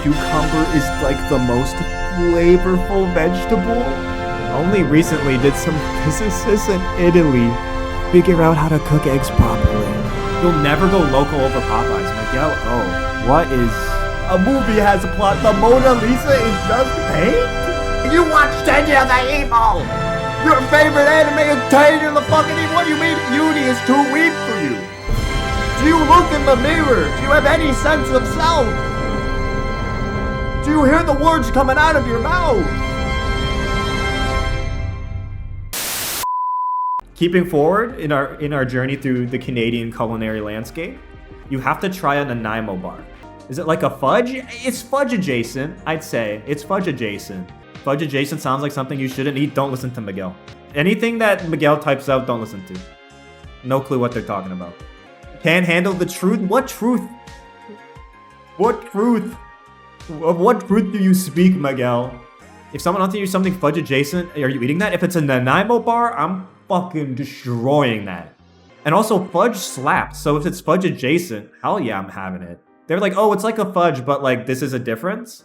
cucumber is like the most flavorful vegetable? Only recently did some physicists in Italy figure out how to cook eggs properly. You'll never go local over Popeyes. Miguel O, what is... A movie has a plot. The Mona Lisa is just paint? You watch TANYA the Evil! Your favorite anime is TANYA the fucking Evil? What do you mean Uni is too weak for you? Do you look in the mirror? Do you have any sense of self? Do you hear the words coming out of your mouth? Keeping forward in our journey through the Canadian culinary landscape, you have to try a Nanaimo bar. Is it like a fudge? It's fudge adjacent, I'd say. It's fudge adjacent. Fudge adjacent sounds like something you shouldn't eat. Don't listen to Miguel. Anything that Miguel types out, don't listen to. No clue what they're talking about. Can't handle the truth? What truth? What truth? Of what truth do you speak, Miguel? If someone offers you something fudge adjacent, are you eating that? If it's a Nanaimo bar, I'm fucking destroying that. And also, fudge slaps. So if it's fudge adjacent, hell yeah, I'm having it. They're like, oh, it's like a fudge, but like this is a difference?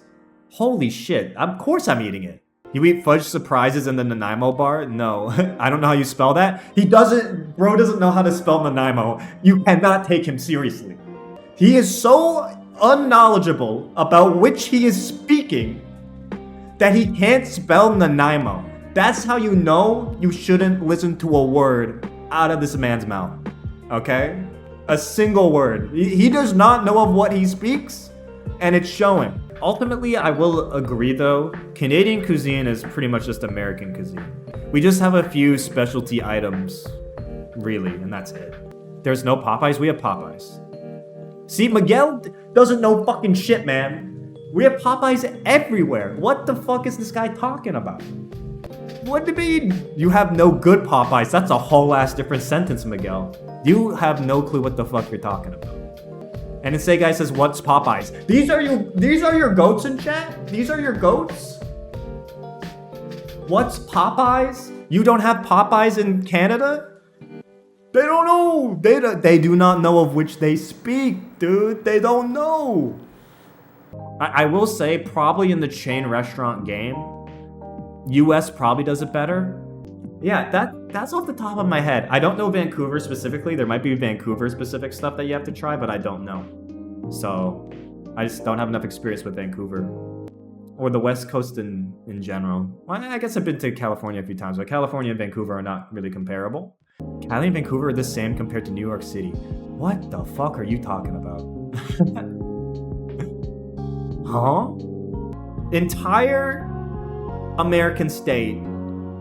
Holy shit, of course I'm eating it. You eat fudge surprises in the Nanaimo bar? No, I don't know how you spell that. Bro doesn't know how to spell Nanaimo. You cannot take him seriously. He is so unknowledgeable about which he is speaking that he can't spell Nanaimo. That's how you know you shouldn't listen to a word out of this man's mouth, okay? A single word. He does not know of what he speaks, and it's showing. Ultimately, I will agree though, Canadian cuisine is pretty much just American cuisine. We just have a few specialty items, really, and that's it. There's no Popeyes, we have Popeyes. See, Miguel doesn't know fucking shit, man. We have Popeyes everywhere. What the fuck is this guy talking about? What do you mean? You have no good Popeyes? That's a whole ass different sentence, Miguel. You have no clue what the fuck you're talking about. And then say guy says, what's Popeyes? These are your goats in chat? These are your goats? What's Popeyes? You don't have Popeyes in Canada? They don't know. They do not know of which they speak, dude. They don't know. I will say, probably in the chain restaurant game, US probably does it better. Yeah, that's off the top of my head. I don't know Vancouver specifically. There might be Vancouver specific stuff that you have to try, but I don't know. So I just don't have enough experience with Vancouver or the West Coast in general. Well, I guess I've been to California a few times, but California and Vancouver are not really comparable. Cali and Vancouver are the same compared to New York City. What the fuck are you talking about? Huh? Entire American state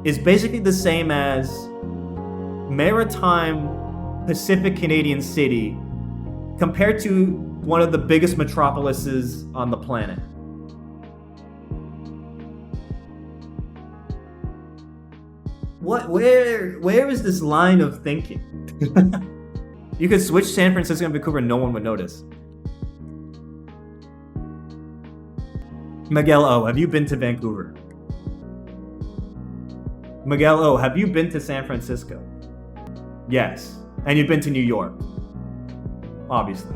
is basically the same as maritime Pacific Canadian city compared to one of the biggest metropolises on the planet. Where is this line of thinking? You could switch San Francisco and Vancouver and no one would notice. Miguel O, have you been to Vancouver? Miguel O, have you been to San Francisco? Yes. And you've been to New York? Obviously.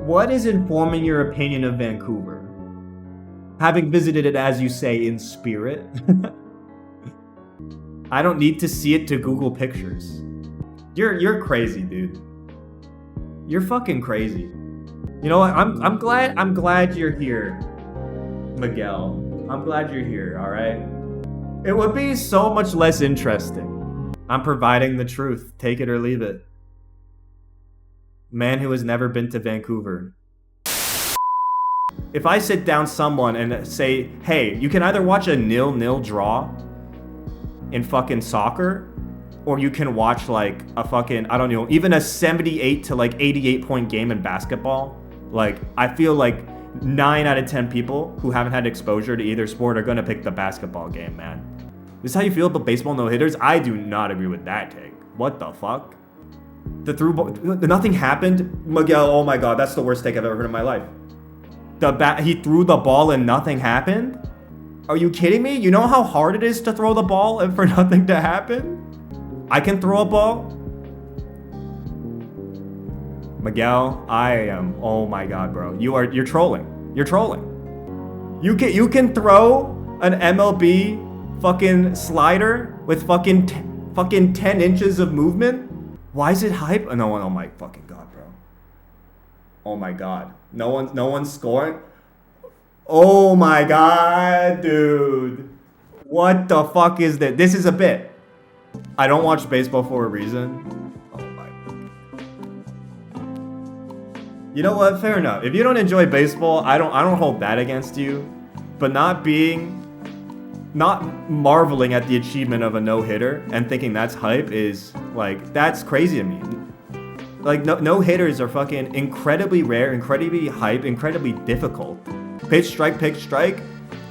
What is informing your opinion of Vancouver? Having visited it, as you say, in spirit? I don't need to see it to Google pictures. You're crazy, dude. You're fucking crazy. You know what? I'm glad you're here, Miguel. I'm glad you're here, alright? It would be so much less interesting. I'm providing the truth. Take it or leave it. Man who has never been to Vancouver. If I sit down someone and say, hey, you can either watch a 0-0 draw in fucking soccer, or you can watch like a fucking, I don't know, even a 78 to like 88 point game in basketball. Like, I feel like 9 out of 10 people who haven't had exposure to either sport are gonna pick the basketball game, man. This is how you feel about baseball no-hitters? I do not agree with that take. What the fuck? The through ball, nothing happened? Miguel, oh my god, that's the worst take I've ever heard in my life. He threw the ball and nothing happened? Are you kidding me? You know how hard it is to throw the ball and for nothing to happen? I can throw a ball? Miguel, I am, oh my god, bro. You're trolling. You're trolling. You can throw an MLB fucking slider with fucking 10 inches of movement? Why is it hype? Oh, no one, oh my fucking god, bro. Oh my god. No one's scoring. Oh my god, dude. What the fuck is that? This is a bit. I don't watch baseball for a reason. Oh my. You know what? Fair enough. If you don't enjoy baseball, I don't hold that against you. But not marveling at the achievement of a no-hitter and thinking that's hype is like, that's crazy to me. Like no-hitters are fucking incredibly rare, incredibly hype, incredibly difficult. Pitch strike.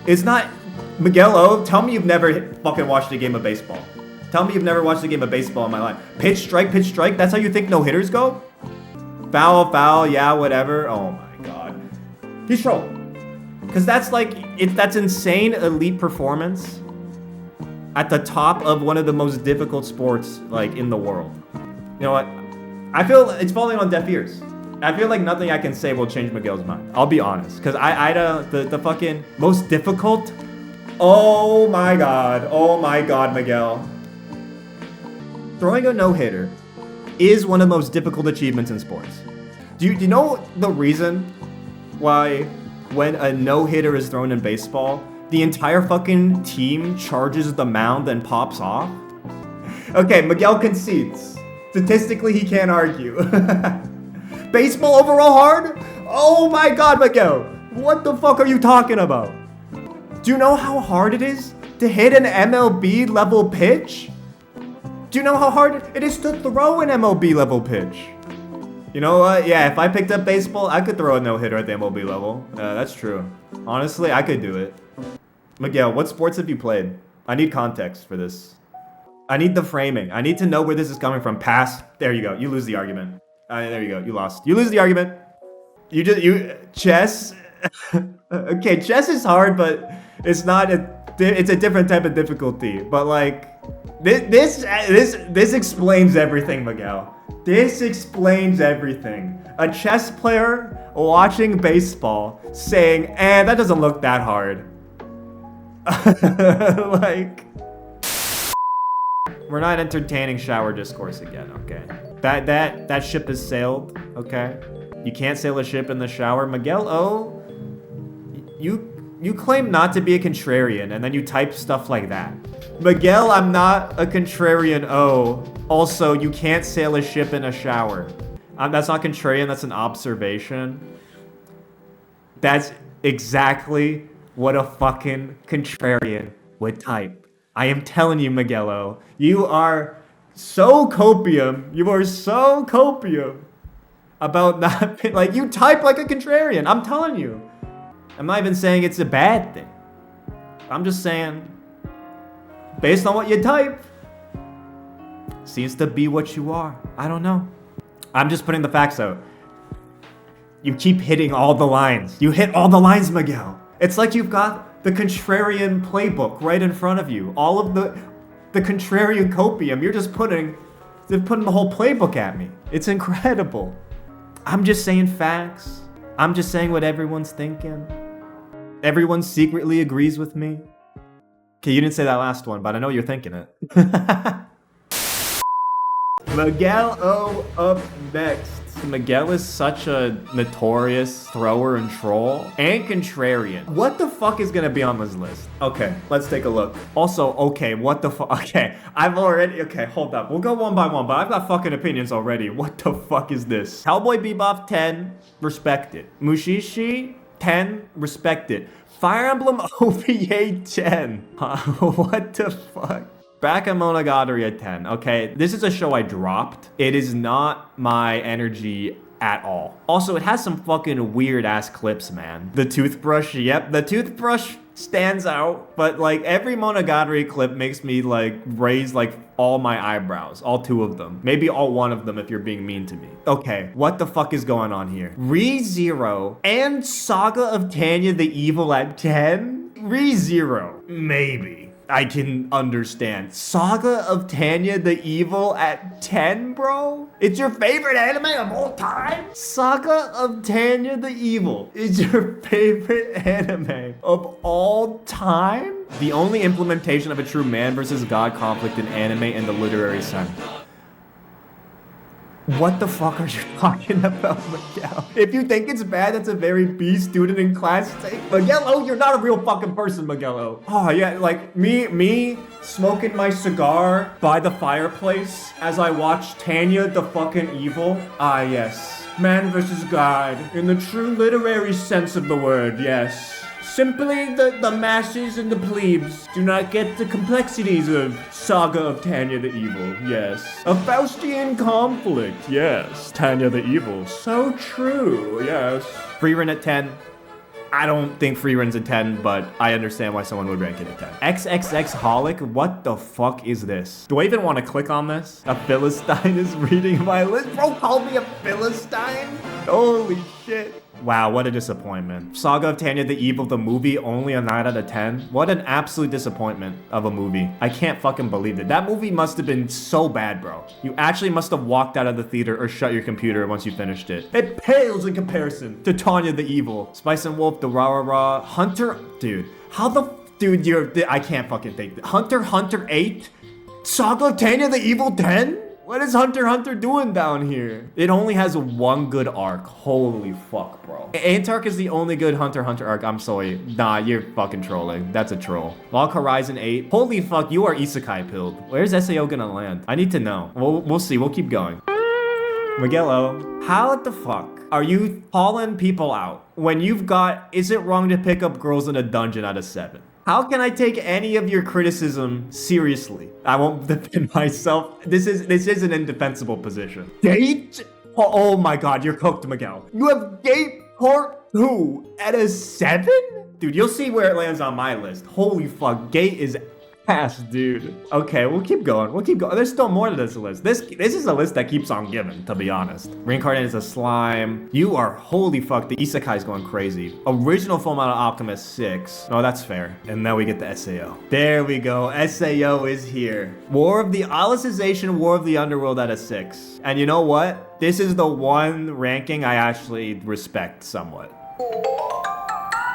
It's not. Miguel O, tell me you've never fucking watched a game of baseball. Tell me you've never watched a game of baseball in my life. Pitch strike. That's how you think no-hitters go? Foul, yeah, whatever. Oh my god. He's trolling. Because that's like, that's insane elite performance at the top of one of the most difficult sports like in the world. You know what? I feel it's falling on deaf ears. I feel like nothing I can say will change Miguel's mind. I'll be honest. Because I don't, the fucking most difficult. Oh my god, Miguel. Throwing a no-hitter is one of the most difficult achievements in sports. Do you know the reason why when a no-hitter is thrown in baseball, the entire fucking team charges the mound and pops off? Okay, Miguel concedes. Statistically, he can't argue. Baseball overall hard? Oh my god, Miguel. What the fuck are you talking about? Do you know how hard it is to hit an MLB level pitch? Do you know how hard it is to throw an MLB level pitch? You know what? Yeah, if I picked up baseball, I could throw a no-hitter at the MLB level. That's true. Honestly, I could do it. Miguel, what sports have you played? I need context for this. I need the framing. I need to know where this is coming from. Pass. There you go. You lose the argument. There you go. You lost. You lose the argument. Chess? Okay, chess is hard, but it's not it's a different type of difficulty. But like, this explains everything, Miguel. This explains everything. A chess player watching baseball saying, that doesn't look that hard. Like, we're not entertaining shower discourse again, okay? That ship has sailed, okay? You can't sail a ship in the shower. Miguel O, you claim not to be a contrarian, and then you type stuff like that. Miguel, I'm not a contrarian O. Also, you can't sail a ship in a shower. That's not contrarian, that's an observation. That's exactly what a fucking contrarian would type. I am telling you, Miguel O, you are so copium. You are so copium about not, like, you type like a contrarian. I'm telling you. I'm not even saying it's a bad thing. I'm just saying, based on what you type, seems to be what you are. I don't know. I'm just putting the facts out. You keep hitting all the lines. You hit all the lines, Miguel. It's like you've got the contrarian playbook right in front of you. All of the contrarian copium. You're just putting the whole playbook at me. It's incredible. I'm just saying facts. I'm just saying what everyone's thinking. Everyone secretly agrees with me. Okay, you didn't say that last one, but I know you're thinking it. Miguel O up next. Miguel is such a notorious thrower and troll and contrarian. What the fuck is gonna be on this list? Okay, let's take a look. Also, okay, what the fuck? Okay, okay, hold up. We'll go one by one, but I've got fucking opinions already. What the fuck is this? Cowboy Bebop 10, respect it. Mushishi 10, respect it. Fire Emblem OVA 10. What the fuck? Bakemonogatari at 10. Okay, this is a show I dropped. It is not my energy at all. Also, it has some fucking weird ass clips, man. The toothbrush, yep, the toothbrush stands out, but like every Monogatari clip makes me like raise like all my eyebrows, all two of them. Maybe all one of them if you're being mean to me. Okay, what the fuck is going on here? ReZero and Saga of Tanya the Evil at 10? ReZero, maybe. I can understand. Saga of Tanya the Evil at 10, bro? It's your favorite anime of all time? Saga of Tanya the Evil is your favorite anime of all time? The only implementation of a true man versus God conflict in anime in the literary sense. What the fuck are you talking about, Miguel? If you think it's bad, that's a very B student in class. Miguel O, you're not a real fucking person, Miguel O. Oh yeah, like me smoking my cigar by the fireplace as I watch Tanya the fucking Evil. Ah yes, man versus God in the true literary sense of the word, yes. Simply the masses and the plebes do not get the complexities of Saga of Tanya the Evil, yes. A Faustian conflict, yes. Tanya the Evil, so true, yes. Free run at 10. I don't think free run's a 10, but I understand why someone would rank it a 10. XXX Holic, what the fuck is this? Do I even want to click on this? A Philistine is reading my list. Bro, call me a Philistine? Holy shit. Wow, what a disappointment. Saga of Tanya the Evil, the movie, only a 9 out of 10. What an absolute disappointment of a movie. I can't fucking believe it. That movie must have been so bad, bro. You actually must have walked out of the theater or shut your computer once you finished it. It pales in comparison to Tanya the Evil. Spice and Wolf, the Rah Rah Rah. Hunter, dude. How the, dude, I can't fucking think. Hunter 8? Saga of Tanya the Evil 10? What is Hunter x Hunter doing down here? It only has one good arc. Holy fuck, bro. Ain't arc is the only good Hunter x Hunter arc. I'm sorry. Nah, you're fucking trolling. That's a troll. Log Horizon 8. Holy fuck, you are isekai pilled. Where's SAO gonna land? I need to know. We'll see. We'll keep going. Miguel O, how the fuck are you calling people out when you've got is it wrong to pick up girls in a dungeon out of 7? How can I take any of your criticism seriously? I won't defend myself. This is an indefensible position. Gate? Oh my god, you're cooked, Miguel. You have Gate Part 2 at a 7? Dude, you'll see where it lands on my list. Holy fuck, Gate is ass, dude. Okay, we'll keep going. There's still more to this list. This is a list that keeps on giving, to be honest. Reincarnated as a slime. You are, holy fuck, the isekai's going crazy. Original Full Metal Alchemist 6. No, that's fair. And now we get the SAO. There we go. SAO is here. War of the Alicization, War of the Underworld at a 6. And you know what? This is the one ranking I actually respect somewhat.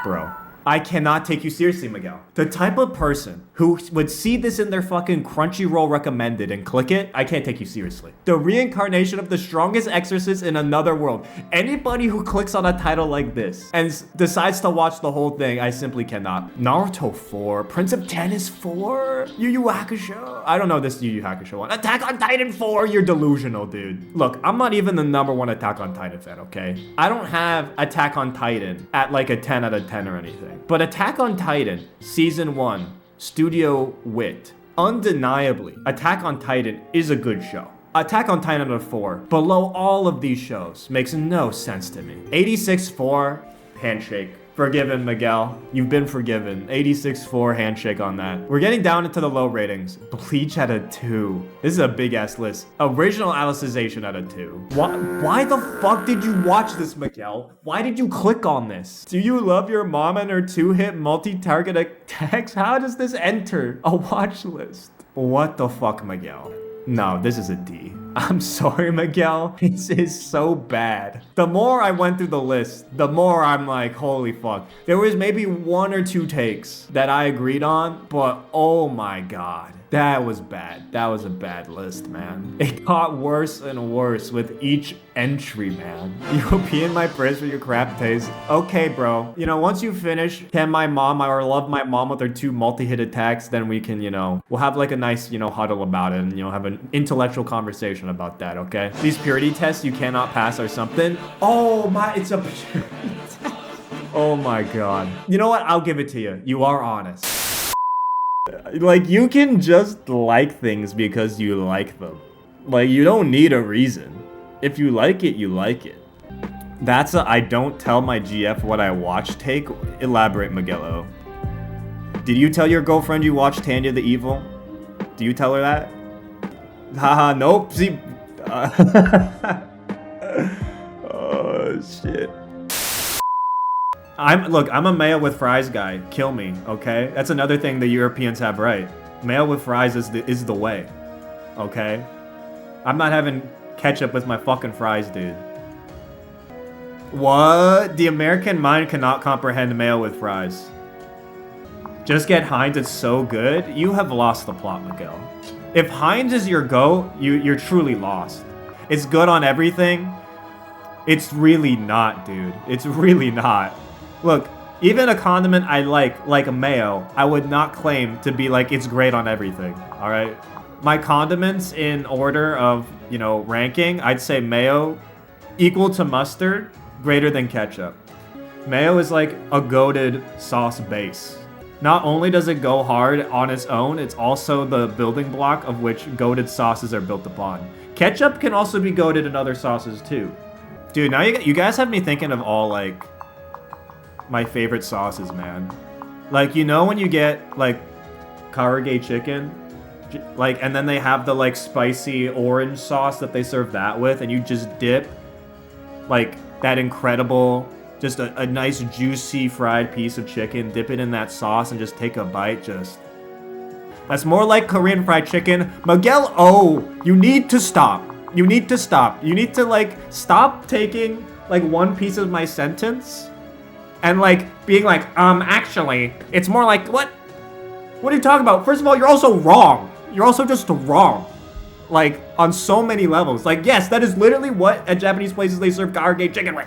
Bro. I cannot take you seriously, Miguel. The type of person who would see this in their fucking Crunchyroll recommended and click it, I can't take you seriously. The reincarnation of the strongest exorcist in another world. Anybody who clicks on a title like this and decides to watch the whole thing, I simply cannot. Naruto 4, Prince of Tennis 4, Yu Yu Hakusho. I don't know this Yu Yu Hakusho one. Attack on Titan 4, you're delusional, dude. Look, I'm not even the #1 Attack on Titan fan, okay? I don't have Attack on Titan at like a 10 out of 10 or anything. But Attack on Titan, Season 1, Studio Wit, undeniably, Attack on Titan is a good show. Attack on Titan out of 4, below all of these shows, makes no sense to me. 86.4, handshake. Forgiven, Miguel. You've been forgiven. 86.4 handshake on that. We're getting down into the low ratings. Bleach at a 2. This is a big ass list. Original Alicization at a 2. Why the fuck did you watch this, Miguel? Why did you click on this? Do you love your mom and her 2-hit multi-target attacks? How does this enter a watch list? What the fuck, Miguel? No, this is a D. I'm sorry, Miguel. This is so bad. The more I went through the list, the more I'm like, holy fuck. There was maybe 1 or 2 takes that I agreed on, but oh my god. That was bad. That was a bad list, man. It got worse and worse with each entry, man. You be in my prayers for your crap taste. Okay, bro. You know, once you finish Can My Mom or Love My Mom with her 2 multi-hit attacks, then we can, you know, we'll have like a nice, you know, huddle about it and, you know, have an intellectual conversation about that, okay? These purity tests you cannot pass or something. Oh my, it's a purity test. Oh my god. You know what? I'll give it to you. You are honest. Like, you can just like things because you like them. Like, you don't need a reason. If you like it, you like it. That's a I don't tell my GF what I watch take. Elaborate, Miguel O. Did you tell your girlfriend you watched Tanya the Evil? Do you tell her that? Haha, nope. See. Oh, shit. I'm a mayo with fries guy. Kill me, okay? That's another thing the Europeans have right. Mayo with fries is the way, okay? I'm not having ketchup with my fucking fries, dude. What? The American mind cannot comprehend mayo with fries. Just get Heinz, it's so good. You have lost the plot, Miguel. If Heinz is your go, you're truly lost. It's good on everything. It's really not, dude. It's really not. Look, even a condiment I like a mayo, I would not claim to be like it's great on everything, alright? My condiments in order of, you know, ranking, I'd say mayo equal to mustard, greater than ketchup. Mayo is like a goated sauce base. Not only does it go hard on its own, it's also the building block of which goated sauces are built upon. Ketchup can also be goated in other sauces too. Dude, now you guys have me thinking of all, like, my favorite sauces, man. Like, you know when you get, like, karage chicken? Like, and then they have the, like, spicy orange sauce that they serve that with, and you just dip, like, that incredible, just a nice juicy fried piece of chicken, dip it in that sauce and just take a bite, just... That's more like Korean fried chicken. Miguel O, you need to stop. You need to stop. You need to, like, stop taking, like, one piece of my sentence and, like, being like, actually, it's more like, what? What are you talking about? First of all, you're also wrong. You're also just wrong. Like, on so many levels. Like, yes, that is literally what at Japanese places they serve karage chicken with.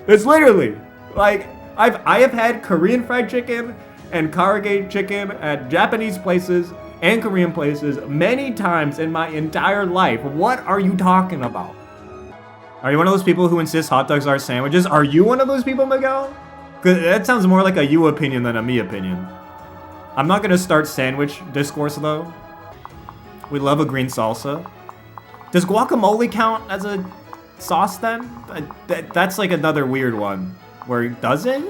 It's literally, like, I have had Korean fried chicken and karage chicken at Japanese places and Korean places many times in my entire life. What are you talking about? Are you one of those people who insist hot dogs are sandwiches? Are you one of those people, Miguel? Because that sounds more like a you opinion than a me opinion. I'm not going to start sandwich discourse, though. We love a green salsa. Does guacamole count as a sauce, then? That's like another weird one. Where, does it?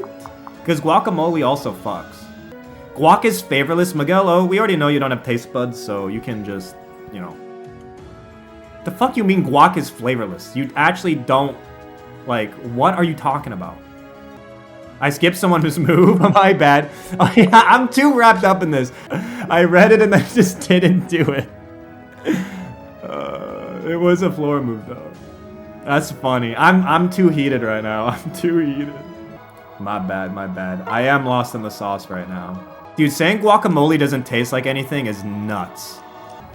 Because guacamole also fucks. Guac is flavorless. Miguel O, we already know you don't have taste buds, so you can just, you know. The fuck you mean guac is flavorless? You actually don't, like, what are you talking about? I skipped someone's move, my bad. Oh, yeah, I'm too wrapped up in this. I read it and I just didn't do it. It was a floor move, though. That's funny. I'm too heated right now. I'm too heated. My bad, my bad. I am lost in the sauce right now. Dude, saying guacamole doesn't taste like anything is nuts.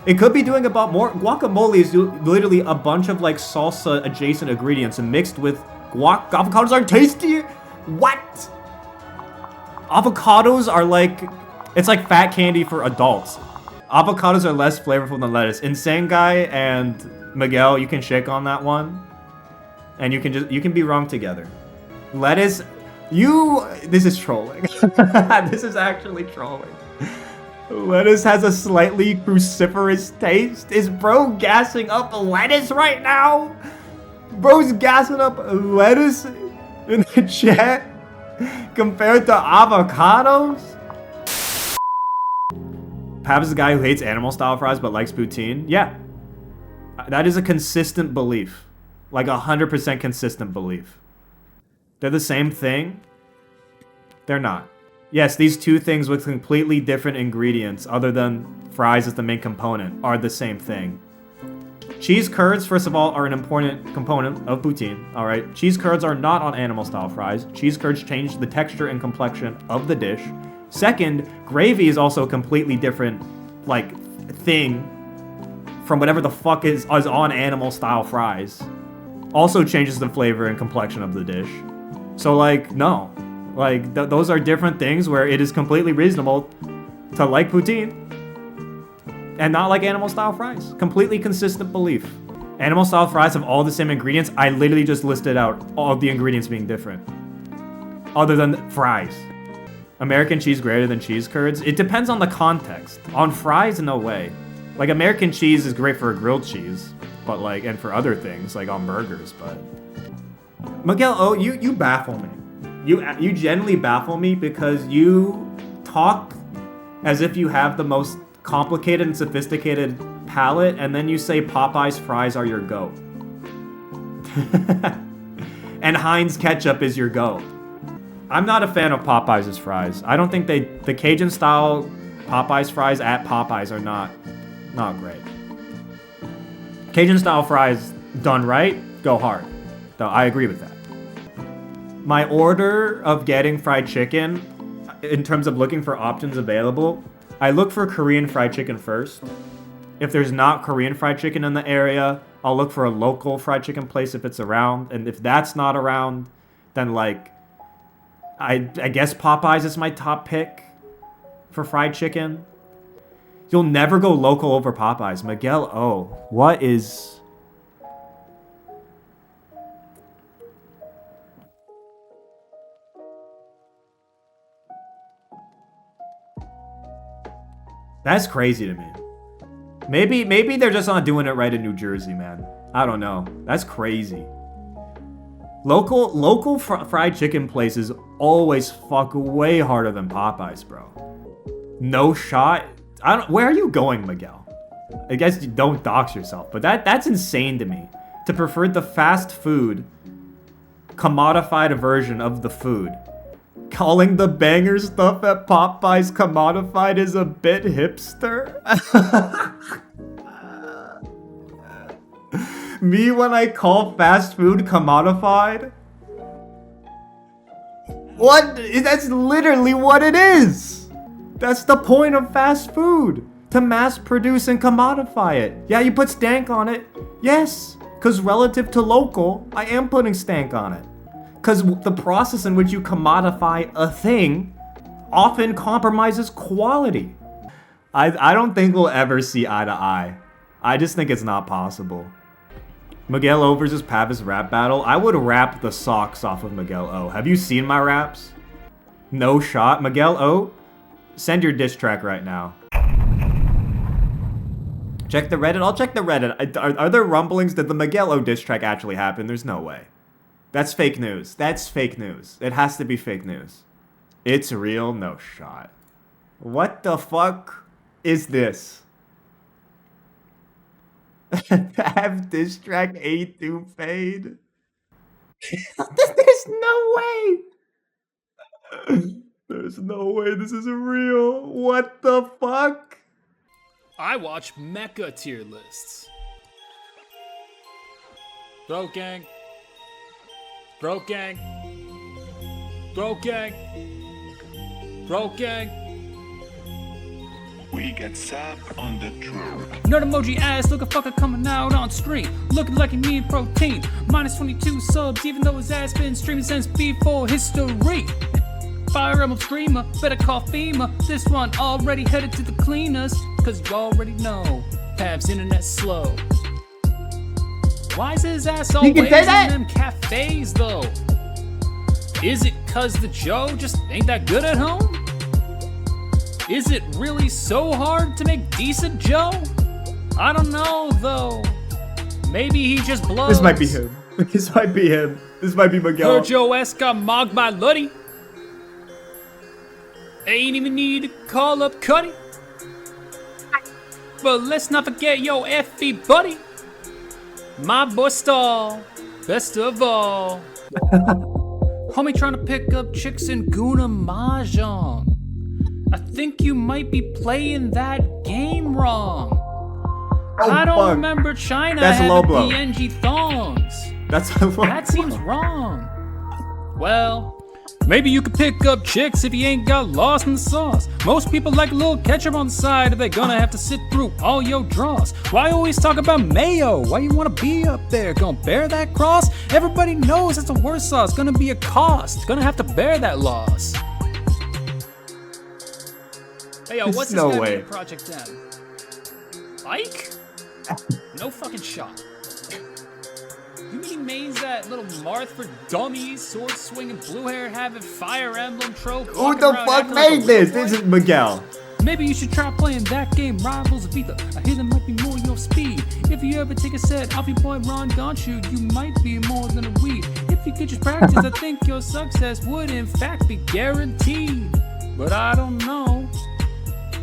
It could be doing about more. Guacamole is literally a bunch of like salsa adjacent ingredients and mixed with guac. Avocados aren't tasty? What? Avocados are like, it's like fat candy for adults. Avocados are less flavorful than lettuce. Insane Guy and Miguel, you can shake on that one. And you can be wrong together. Lettuce, this is trolling. This is actually trolling. Lettuce has a slightly cruciferous taste. Is bro gassing up lettuce right now? Bro's gassing up lettuce in the chat compared to avocados? Pavise is the guy who hates animal style fries but likes poutine. Yeah. That is a consistent belief. Like 100% consistent belief. They're the same thing? They're not. Yes, these two things with completely different ingredients, other than fries as the main component, are the same thing. Cheese curds, first of all, are an important component of poutine, alright? Cheese curds are not on animal-style fries. Cheese curds change the texture and complexion of the dish. Second, gravy is also a completely different, like, thing from whatever the fuck is on animal-style fries. Also changes the flavor and complexion of the dish. So, like, no. Like, those are different things where it is completely reasonable to like poutine and not like animal-style fries. Completely consistent belief. Animal-style fries have all the same ingredients. I literally just listed out all of the ingredients being different. Other than fries. American cheese greater than cheese curds? It depends on the context. On fries, no way. Like, American cheese is great for a grilled cheese, but like, and for other things, like on burgers, but... Miguel O, you baffle me. You genuinely baffle me because you talk as if you have the most complicated and sophisticated palate, and then you say Popeyes fries are your go. And Heinz ketchup is your go. I'm not a fan of Popeyes' fries. I don't think the Cajun style Popeyes fries at Popeyes are not great. Cajun style fries done right, go hard. So I agree with that. My order of getting fried chicken, in terms of looking for options available, I look for Korean fried chicken first. If there's not Korean fried chicken in the area, I'll look for a local fried chicken place if it's around. And if that's not around, then like, I guess Popeyes is my top pick for fried chicken. You'll never go local over Popeyes. Miguel O, what is... That's crazy to me. Maybe they're just not doing it right in New Jersey, man. I don't know. That's crazy. Local fried chicken places always fuck way harder than Popeyes, bro. No shot. Where are you going, Miguel? I guess you don't dox yourself, but that's insane to me. To prefer the fast food, commodified version of the food. Calling the banger stuff at Popeyes commodified is a bit hipster. Me when I call fast food commodified? What? That's literally what it is. That's the point of fast food. To mass produce and commodify it. Yeah, you put stank on it. Yes, because relative to local, I am putting stank on it. Because the process in which you commodify a thing often compromises quality. I don't think we'll ever see eye to eye. I just think it's not possible. Miguel O versus Pavise rap battle. I would rap the socks off of Miguel O. Have you seen my raps? No shot. Miguel O, send your diss track right now. Check the Reddit. I'll check the Reddit. Are there rumblings that the Miguel O diss track actually happened? There's no way. That's fake news. That's fake news. It has to be fake news. It's real? No shot. What the fuck is this? Have diss track A2 fade? There's no way. There's no way this is real. What the fuck? I watch mecha tier lists. Throat gang. Throat gang. Throat gang. Throat gang. We get sap on the throat. Nerd emoji ass looking fucker coming out on screen. Looking like he need protein. Minus 22 subs even though his ass been streaming since before history. Fire Emblem Screamer, better call FEMA. This one already headed to the cleaners. Cause you already know, Pav's internet slow. Why is his ass always in them cafes though? Is it cause the Joe just ain't that good at home? Is it really so hard to make decent Joe? I don't know though. Maybe he just blows. This might be him. This might be him. This might be Miguel. Her Joe S got mogged by Luddy. Ain't even need to call up Cuddy. But let's not forget yo FB buddy. My boy Stall, best of all. Homie trying to pick up chicks in Guna Mahjong. I think you might be playing that game wrong. Oh, I don't fuck. remember China That's having low blow. PNG thongs. That's a low That seems wrong. Well, maybe you could pick up chicks if you ain't got lost in the sauce. Most people like a little ketchup on the side if they're gonna have to sit through all your draws. Why always talk about mayo? Why you wanna be up there? Gonna bear that cross? Everybody knows that's the worst sauce. Gonna be a cost. Gonna have to bear that loss. Hey yo, what's No this guy way. named Project M? Ike? No fucking shot. You mean he mains that little Marth for dummies, sword swinging, blue hair having Fire Emblem trope? Who walking the around fuck acting like a made this? little This boy? is Miguel. Maybe you should try playing that game, Rivals of Ether. I hear that might be more your speed. If you ever take a set off your boy Ron Gonchu, you might be more than a weed. If you could just practice, I think your success would in fact be guaranteed. But I don't know.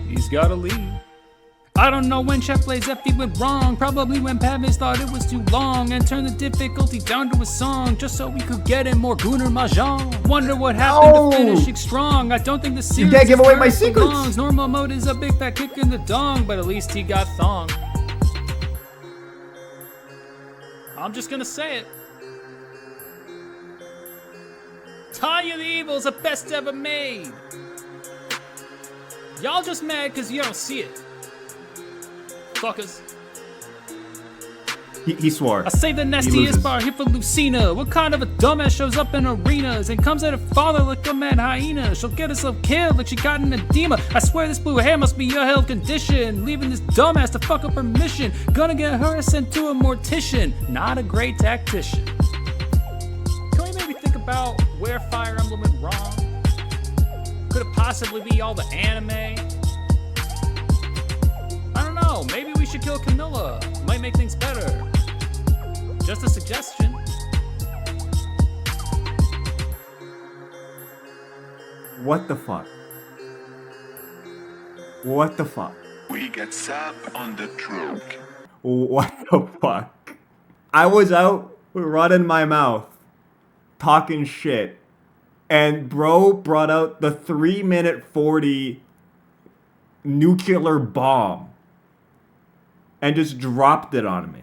He's gotta leave. I don't know when Chef Blaze FD went wrong. Probably when Pavise thought it was too long and turned the difficulty down to a song just so we could get in more Gunnar Mahjong. Wonder what happened to finishing strong. I don't think the series can't give is away my where it secrets. belongs. Normal mode is a big fat kick in the dong, but at least he got thong. I'm just gonna say it. Tanya the Evil's the best ever made. Y'all just mad cause you don't see it. Fuckers. He swore. I say the nastiest bar here for Lucina. What kind of a dumbass shows up in arenas and comes at her father like a mad hyena? She'll get herself killed like she got an edema. I swear this blue hair must be a health condition, leaving this dumbass to fuck up her mission. Gonna get her sent to a mortician. Not a great tactician. Can we maybe think about where Fire Emblem went wrong? Could it possibly be all the anime? I don't know, maybe we should kill Camilla. Might make things better. Just a suggestion. What the fuck? What the fuck? We get sap on the truck. What the fuck? I was out running my mouth, talking shit, and bro brought out the 3-minute 40 nuclear bomb and just dropped it on me.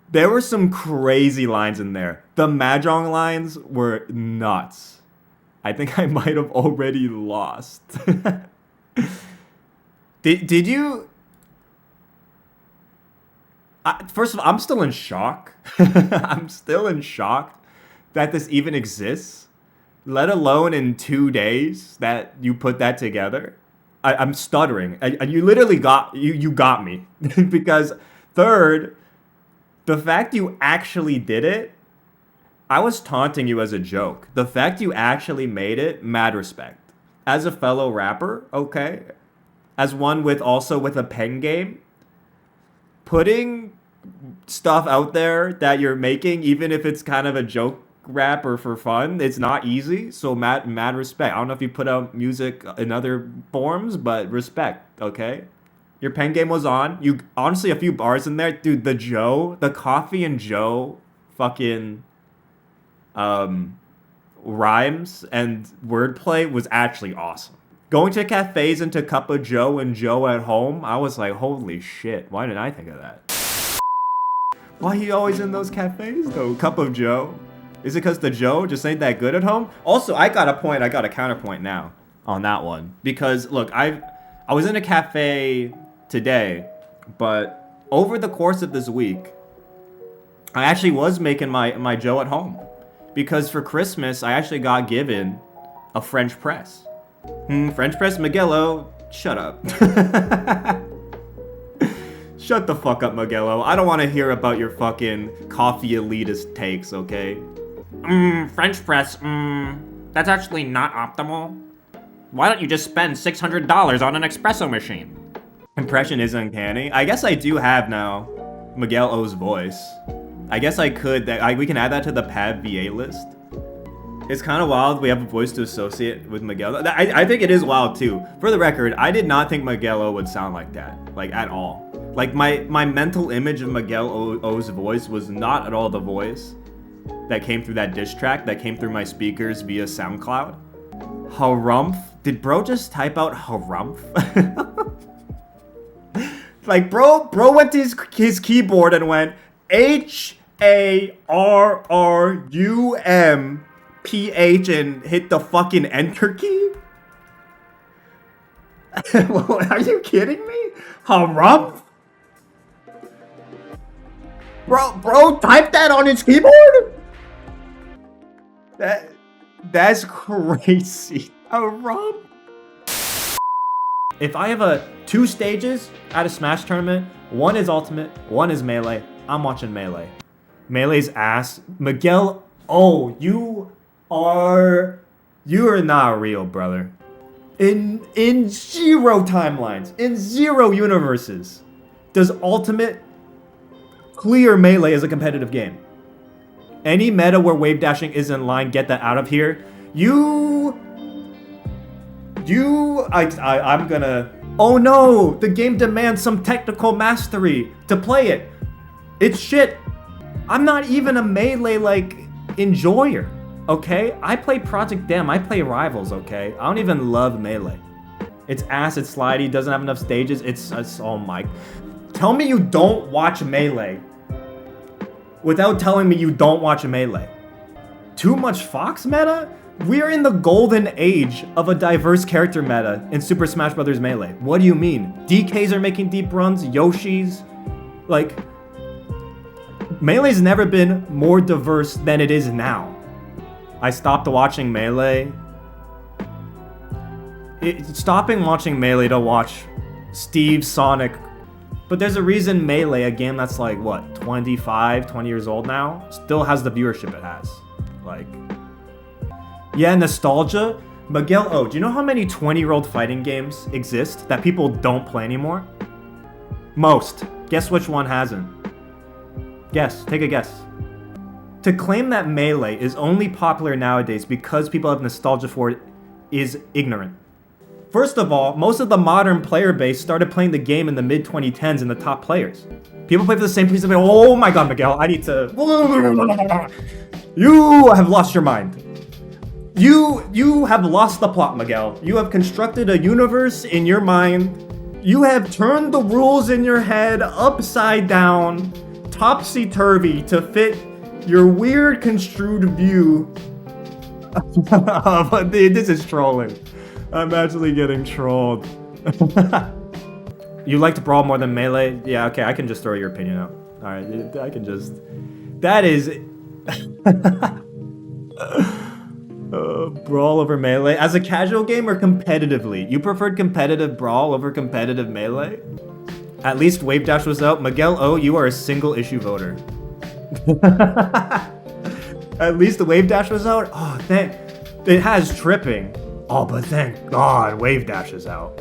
There were some crazy lines in there. The Mahjong lines were nuts. I think I might have already lost. Did you... First of all, I'm still in shock. I'm still in shock that this even exists, let alone in 2 days that you put that together. I'm stuttering. You literally got me. Because third, the fact you actually did it, I was taunting you as a joke. The fact you actually made it, mad respect. As a fellow rapper, okay? As one with a pen game, putting stuff out there that you're making, even if it's kind of a joke rap or for fun, it's not easy. So mad respect. I don't know if you put out music in other forms, but respect, okay? Your pen game was on. You honestly, a few bars in there, dude. The coffee and Joe fucking rhymes and wordplay was actually awesome. Going to cafes and to Cup of Joe and Joe at home, I was like, holy shit, why didn't I think of that? Why he always in those cafes though? Cup of Joe? Is it because the Joe just ain't that good at home? Also, I got a counterpoint now on that one. Because look, I was in a cafe today, but over the course of this week, I actually was making my Joe at home. Because for Christmas, I actually got given a French press. French press, Miguel O, shut up. Shut the fuck up, Miguel O. I don't want to hear about your fucking coffee elitist takes, okay? French press, that's actually not optimal. Why don't you just spend $600 on an espresso machine? Impression is uncanny. I guess I do have now Miguel O's voice. I guess I could, we can add that to the Pav VA list. It's kind of wild we have a voice to associate with Miguel. I think it is wild too. For the record, I did not think Miguel O would sound like that, like at all. Like my mental image of Miguel O's voice was not at all the voice that came through that diss track, that came through my speakers via SoundCloud. Harrumph? Did bro just type out harrumph? Like bro went to his keyboard and went HARRUMPH and hit the fucking enter key? Are you kidding me? Harrumph? Bro typed that on his keyboard? That's crazy. Harrumph? If I have 2 stages at a Smash tournament, one is Ultimate, one is Melee, I'm watching Melee. Melee's ass. Miguel, oh, you are not real, brother. In 0 timelines, in 0 universes, does Ultimate clear Melee as a competitive game? Any meta where wave dashing is in line, get that out of here. I'm gonna Oh no, the game demands some technical mastery to play it. It's shit. I'm not even a Melee, like, enjoyer, okay? I play Project Dem, I play Rivals, okay? I don't even love Melee. It's ass, it's slidey, doesn't have enough stages, it's oh my. Tell me you don't watch Melee without telling me you don't watch Melee. Too much Fox meta? We're in the golden age of a diverse character meta in Super Smash Bros. Melee. What do you mean? DKs are making deep runs, Yoshis, like, Melee's never been more diverse than it is now. I stopped watching Melee. Stopping watching Melee to watch Steve, Sonic. But there's a reason Melee, a game that's like, what, 20 years old now, still has the viewership it has. Like, yeah, nostalgia. Miguel O, do you know how many 20-year-old fighting games exist that people don't play anymore? Most. Guess which one hasn't? Guess. Take a guess. To claim that Melee is only popular nowadays because people have nostalgia for it is ignorant. First of all, most of the modern player base started playing the game in the mid-2010s and the top players. People play for the same piece of it. Oh my god, Miguel, I need to... You have lost your mind. You have lost the plot, Miguel. You have constructed a universe in your mind. You have turned the rules in your head upside down, topsy-turvy, to fit your weird construed view of this is trolling. I'm actually getting trolled. You like to brawl more than Melee? Yeah, okay, I can just throw your opinion out. Alright, I can just... That is... Brawl over Melee? As a casual game or competitively? You preferred competitive Brawl over competitive Melee? At least Wave Dash was out. Miguel O, you are a single issue voter. At least the Wave Dash was out? Oh, it has tripping. Oh, but thank God Wave Dash is out.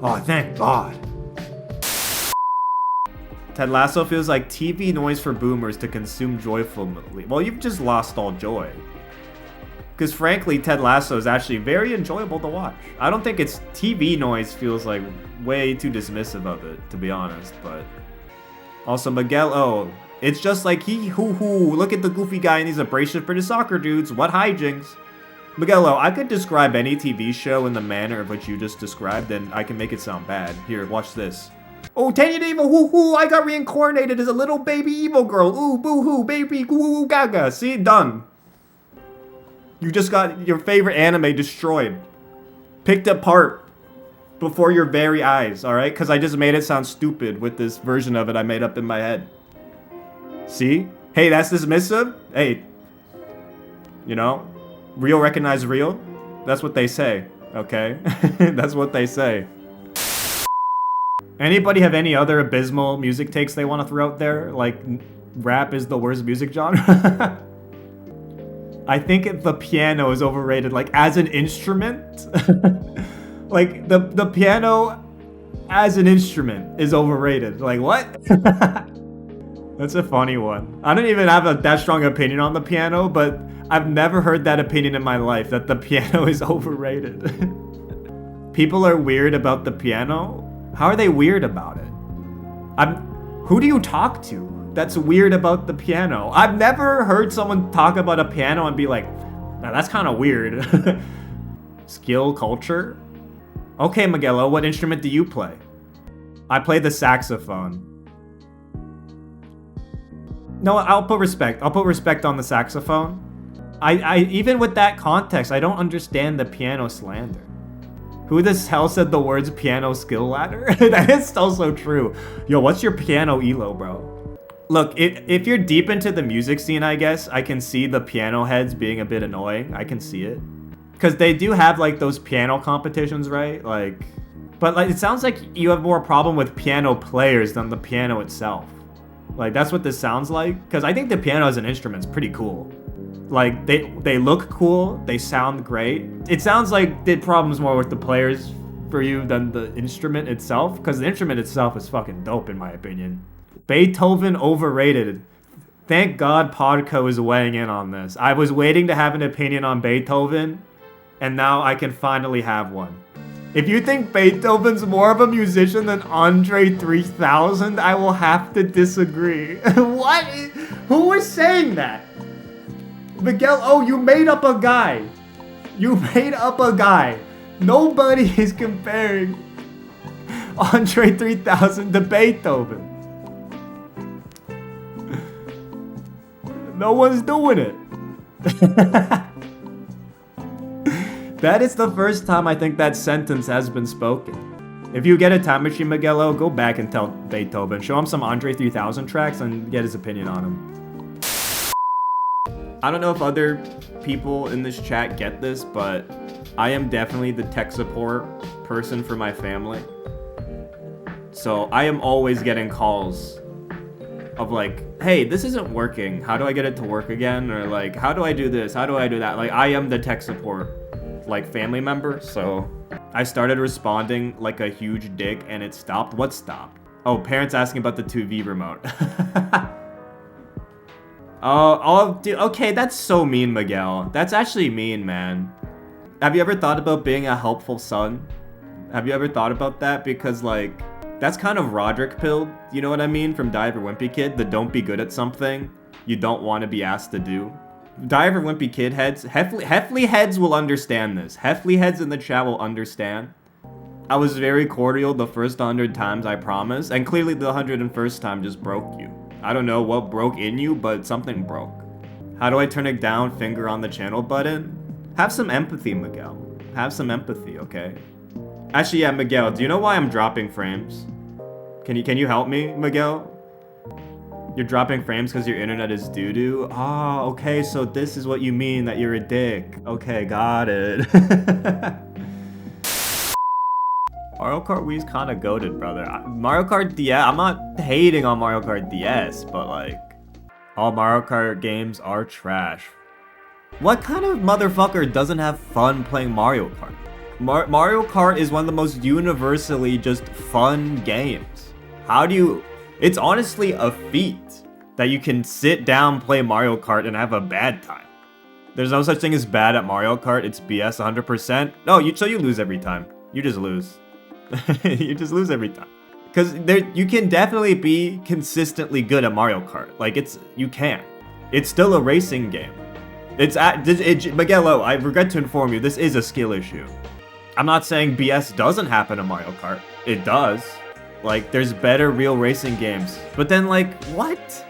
Oh, thank God. Ted Lasso feels like TV noise for boomers to consume joyfully. Well, you've just lost all joy. Because frankly, Ted Lasso is actually very enjoyable to watch. I don't think it's TV noise feels like way too dismissive of it, to be honest, but... Also, Miguel O, it's just like look at the goofy guy and he's abrasive British soccer dudes, what hijinks? Miguel O, I could describe any TV show in the manner of which you just described, and I can make it sound bad. Here, watch this. Oh, Tanya Evil, I got reincarnated as a little baby evil girl. Ooh, boo-hoo, baby, goo gaga. See, done. You just got your favorite anime destroyed. Picked apart before your very eyes, alright? Because I just made it sound stupid with this version of it I made up in my head. See? Hey, that's dismissive? Hey. You know? Real recognize real? That's what they say, okay? That's what they say. Anybody have any other abysmal music takes they want to throw out there? Like, rap is the worst music genre? I think the piano is overrated, like, as an instrument. Like, the piano as an instrument is overrated. Like, what? That's a funny one. I don't even have that strong opinion on the piano, but I've never heard that opinion in my life, that the piano is overrated. People are weird about the piano? How are they weird about it? Who do you talk to that's weird about the piano? I've never heard someone talk about a piano and be like, nah, that's kind of weird. Skill, culture? Okay, Miguel O, what instrument do you play? I play the saxophone. No, I'll put respect. I'll put respect on the saxophone. I even with that context, I don't understand the piano slander. Who the hell said the words piano skill ladder? That is still so true. Yo, what's your piano elo, bro? Look, if you're deep into the music scene, I guess, I can see the piano heads being a bit annoying. I can see it. Because they do have, like, those piano competitions, right? Like, but, like, it sounds like you have more problem with piano players than the piano itself. Like, that's what this sounds like. Because I think the piano as an instrument is pretty cool. Like, they look cool, they sound great. It sounds like the problem's more with the players for you than the instrument itself, because the instrument itself is fucking dope in my opinion. Beethoven overrated. Thank God Podco is weighing in on this. I was waiting to have an opinion on Beethoven, and now I can finally have one. If you think Beethoven's more of a musician than Andre 3000, I will have to disagree. What? Who was saying that? Miguel, oh, you made up a guy. You made up a guy. Nobody is comparing Andre 3000 to Beethoven. No one's doing it. That is the first time I think that sentence has been spoken. If you get a time machine, Miguel, go back and tell Beethoven. Show him some Andre 3000 tracks and get his opinion on him. I don't know if other people in this chat get this, but I am definitely the tech support person for my family. So I am always getting calls of like, hey, this isn't working. How do I get it to work again? Or like, how do I do this? How do I do that? Like, I am the tech support like family member, so I started responding like a huge dick and it stopped. What stopped? Oh, parents asking about the 2V remote. Oh, dude, okay, that's so mean, Miguel. That's actually mean, man. Have you ever thought about being a helpful son? Have you ever thought about that? Because like, that's kind of Roderick pilled, you know what I mean? From Diver Wimpy Kid, the don't be good at something you don't want to be asked to do. Diver Wimpy Kid heads, Heffley heads will understand this. Heffley heads in the chat will understand. I was very cordial the first 100 times, I promise. And clearly the 101st time just broke you. I don't know what broke in you, but something broke. How do I turn it down? Finger on the channel button? Have some empathy, Miguel. Have some empathy, okay? Actually, yeah, Miguel, do you know why I'm dropping frames? Can you help me, Miguel? You're dropping frames because your internet is doo-doo? Ah, okay, so this is what you mean, that you're a dick. Okay, got it. Mario Kart Wii's kind of goated, brother. Mario Kart DS, I'm not hating on Mario Kart DS, but like, all Mario Kart games are trash. What kind of motherfucker doesn't have fun playing Mario Kart? Mario Kart is one of the most universally just fun games. How do you... It's honestly a feat that you can sit down, play Mario Kart, and have a bad time. There's no such thing as bad at Mario Kart. It's BS 100%. No, so you lose every time. You just lose. You just lose every time. Because you can definitely be consistently good at Mario Kart. Like, you can. It's still a racing game. Miguel O, I regret to inform you, this is a skill issue. I'm not saying BS doesn't happen in Mario Kart. It does. Like, there's better real racing games. But then, like, what?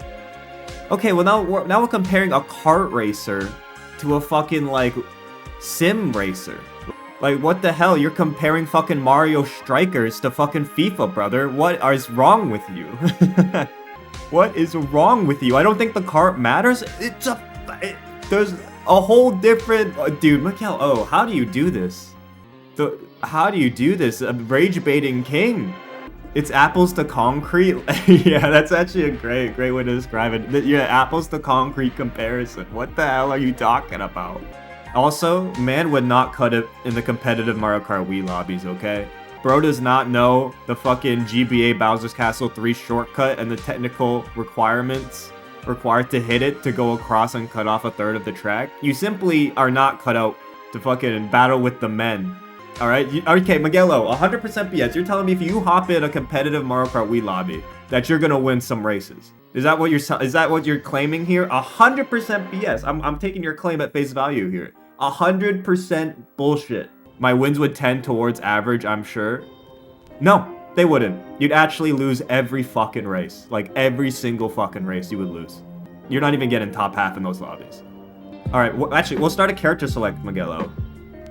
Okay, well, now we're comparing a kart racer to a fucking, like, sim racer. Like, what the hell? You're comparing fucking Mario Strikers to fucking FIFA, brother. What is wrong with you? What is wrong with you? I don't think the kart matters. There's a whole different... dude, Miguel O, how do you do this? How do you do this? A rage-baiting king. It's apples to concrete. Yeah, that's actually a great way to describe it. Yeah, apples to concrete comparison. What the hell are you talking about? Also, man would not cut it in the competitive Mario Kart Wii lobbies, okay? Bro does not know the fucking GBA Bowser's Castle 3 shortcut and the technical requirements required to hit it to go across and cut off a third of the track. You simply are not cut out to fucking battle with the men. Alright, okay, Miguel O, 100% BS. You're telling me if you hop in a competitive Mario Kart Wii lobby, that you're gonna win some races. Is that what you're claiming here? 100% BS. I'm taking your claim at face value here. 100% bullshit. My wins would tend towards average, I'm sure. No, they wouldn't. You'd actually lose every fucking race. Like, every single fucking race you would lose. You're not even getting top half in those lobbies. Alright, actually, we'll start a character select, Miguel O.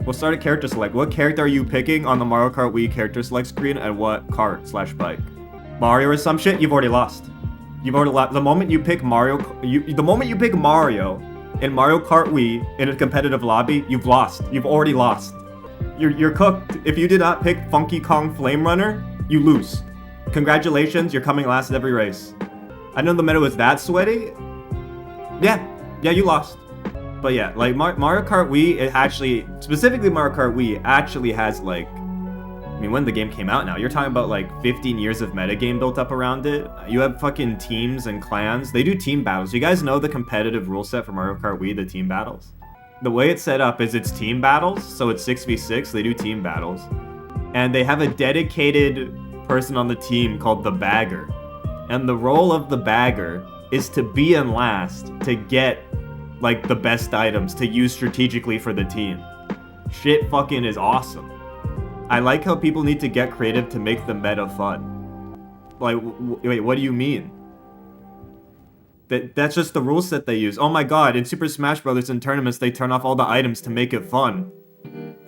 We'll start a character select. What character are you picking on the Mario Kart Wii character select screen, and what kart/bike? Mario or some shit? You've already lost. You've already lost. The moment you pick Mario, the moment you pick Mario in Mario Kart Wii in a competitive lobby, you've lost. You've already lost. You're cooked. If you did not pick Funky Kong Flame Runner, you lose. Congratulations, you're coming last at every race. I know the meta was that sweaty. Yeah, you lost. But yeah, like Mario Kart Wii, it actually, specifically Mario Kart Wii, actually has like, I mean, when the game came out now, you're talking about like 15 years of metagame built up around it. You have fucking teams and clans. They do team battles. You guys know the competitive rule set for Mario Kart Wii, the team battles? The way it's set up is it's team battles, so it's 6v6, they do team battles. And they have a dedicated person on the team called the bagger. And the role of the bagger is to be in last to get like the best items to use strategically for the team. Shit fucking is awesome. I like how people need to get creative to make the meta fun. Like, wait, what do you mean? That's just the rule set they use. Oh my god, in Super Smash Bros. In tournaments, they turn off all the items to make it fun.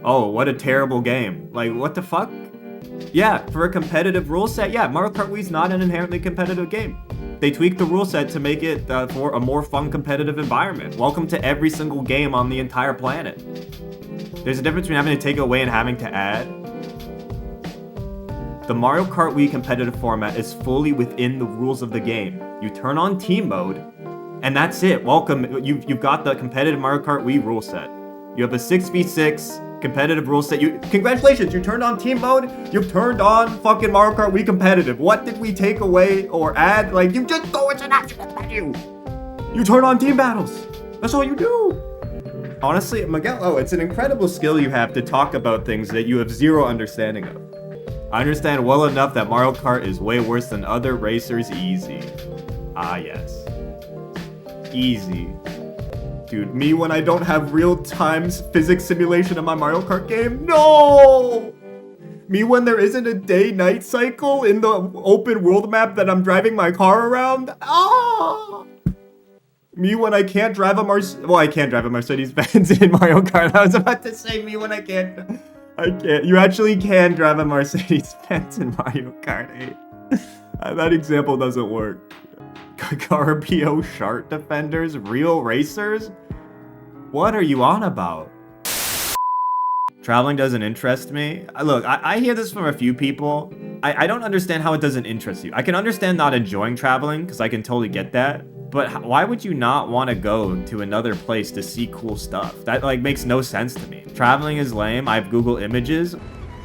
Oh, what a terrible game. Like, what the fuck? Yeah, for a competitive rule set, yeah, Mario Kart Wii's not an inherently competitive game. They tweaked the rule set to make it for a more fun competitive environment. Welcome to every single game on the entire planet. There's a difference between having to take away and having to add. The Mario Kart Wii competitive format is fully within the rules of the game. You turn on team mode, and that's it. Welcome, you've got the competitive Mario Kart Wii rule set. You have a 6v6 competitive rule set. Congratulations, you turned on team mode. You've turned on fucking Mario Kart Wii competitive. What did we take away or add? Like, you just go into an action menu. You turn on team battles. That's all you do. Honestly, Miguel, it's an incredible skill you have to talk about things that you have zero understanding of. I understand well enough that Mario Kart is way worse than other racers. Easy. Ah, yes. Easy. Dude, me when I don't have real-time physics simulation in my Mario Kart game? No! Me when there isn't a day-night cycle in the open world map that I'm driving my car around? Ah! Me when I can't drive a I can't drive a Mercedes-Benz in Mario Kart. I was about to say me when I can't. You actually can drive a Mercedes-Benz in Mario Kart 8. That example doesn't work. Garbio Shark Defenders? Real racers? What are you on about? Traveling doesn't interest me. Look, I hear this from a few people. I don't understand how it doesn't interest you. I can understand not enjoying traveling, because I can totally get that. But why would you not want to go to another place to see cool stuff? That like makes no sense to me. Traveling is lame. I have Google Images.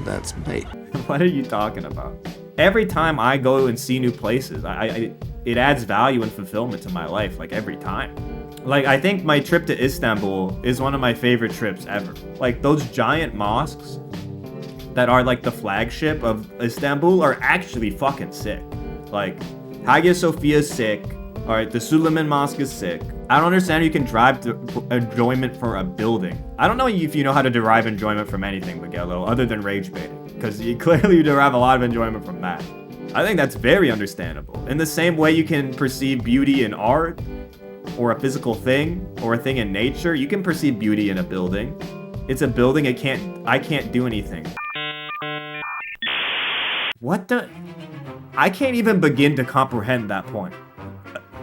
That's bait. What are you talking about? Every time I go and see new places, it adds value and fulfillment to my life, like every time. Like, I think my trip to Istanbul is one of my favorite trips ever. Like, those giant mosques that are like the flagship of Istanbul are actually fucking sick. Like, Hagia Sophia's sick. Alright, the Suleiman Mosque is sick. I don't understand how you can derive enjoyment from a building. I don't know if you know how to derive enjoyment from anything, Miguel O, other than rage baiting. Because you clearly derive a lot of enjoyment from that. I think that's very understandable. In the same way you can perceive beauty in art, or a physical thing, or a thing in nature, you can perceive beauty in a building. It's a building, I can't do anything. What the? I can't even begin to comprehend that point.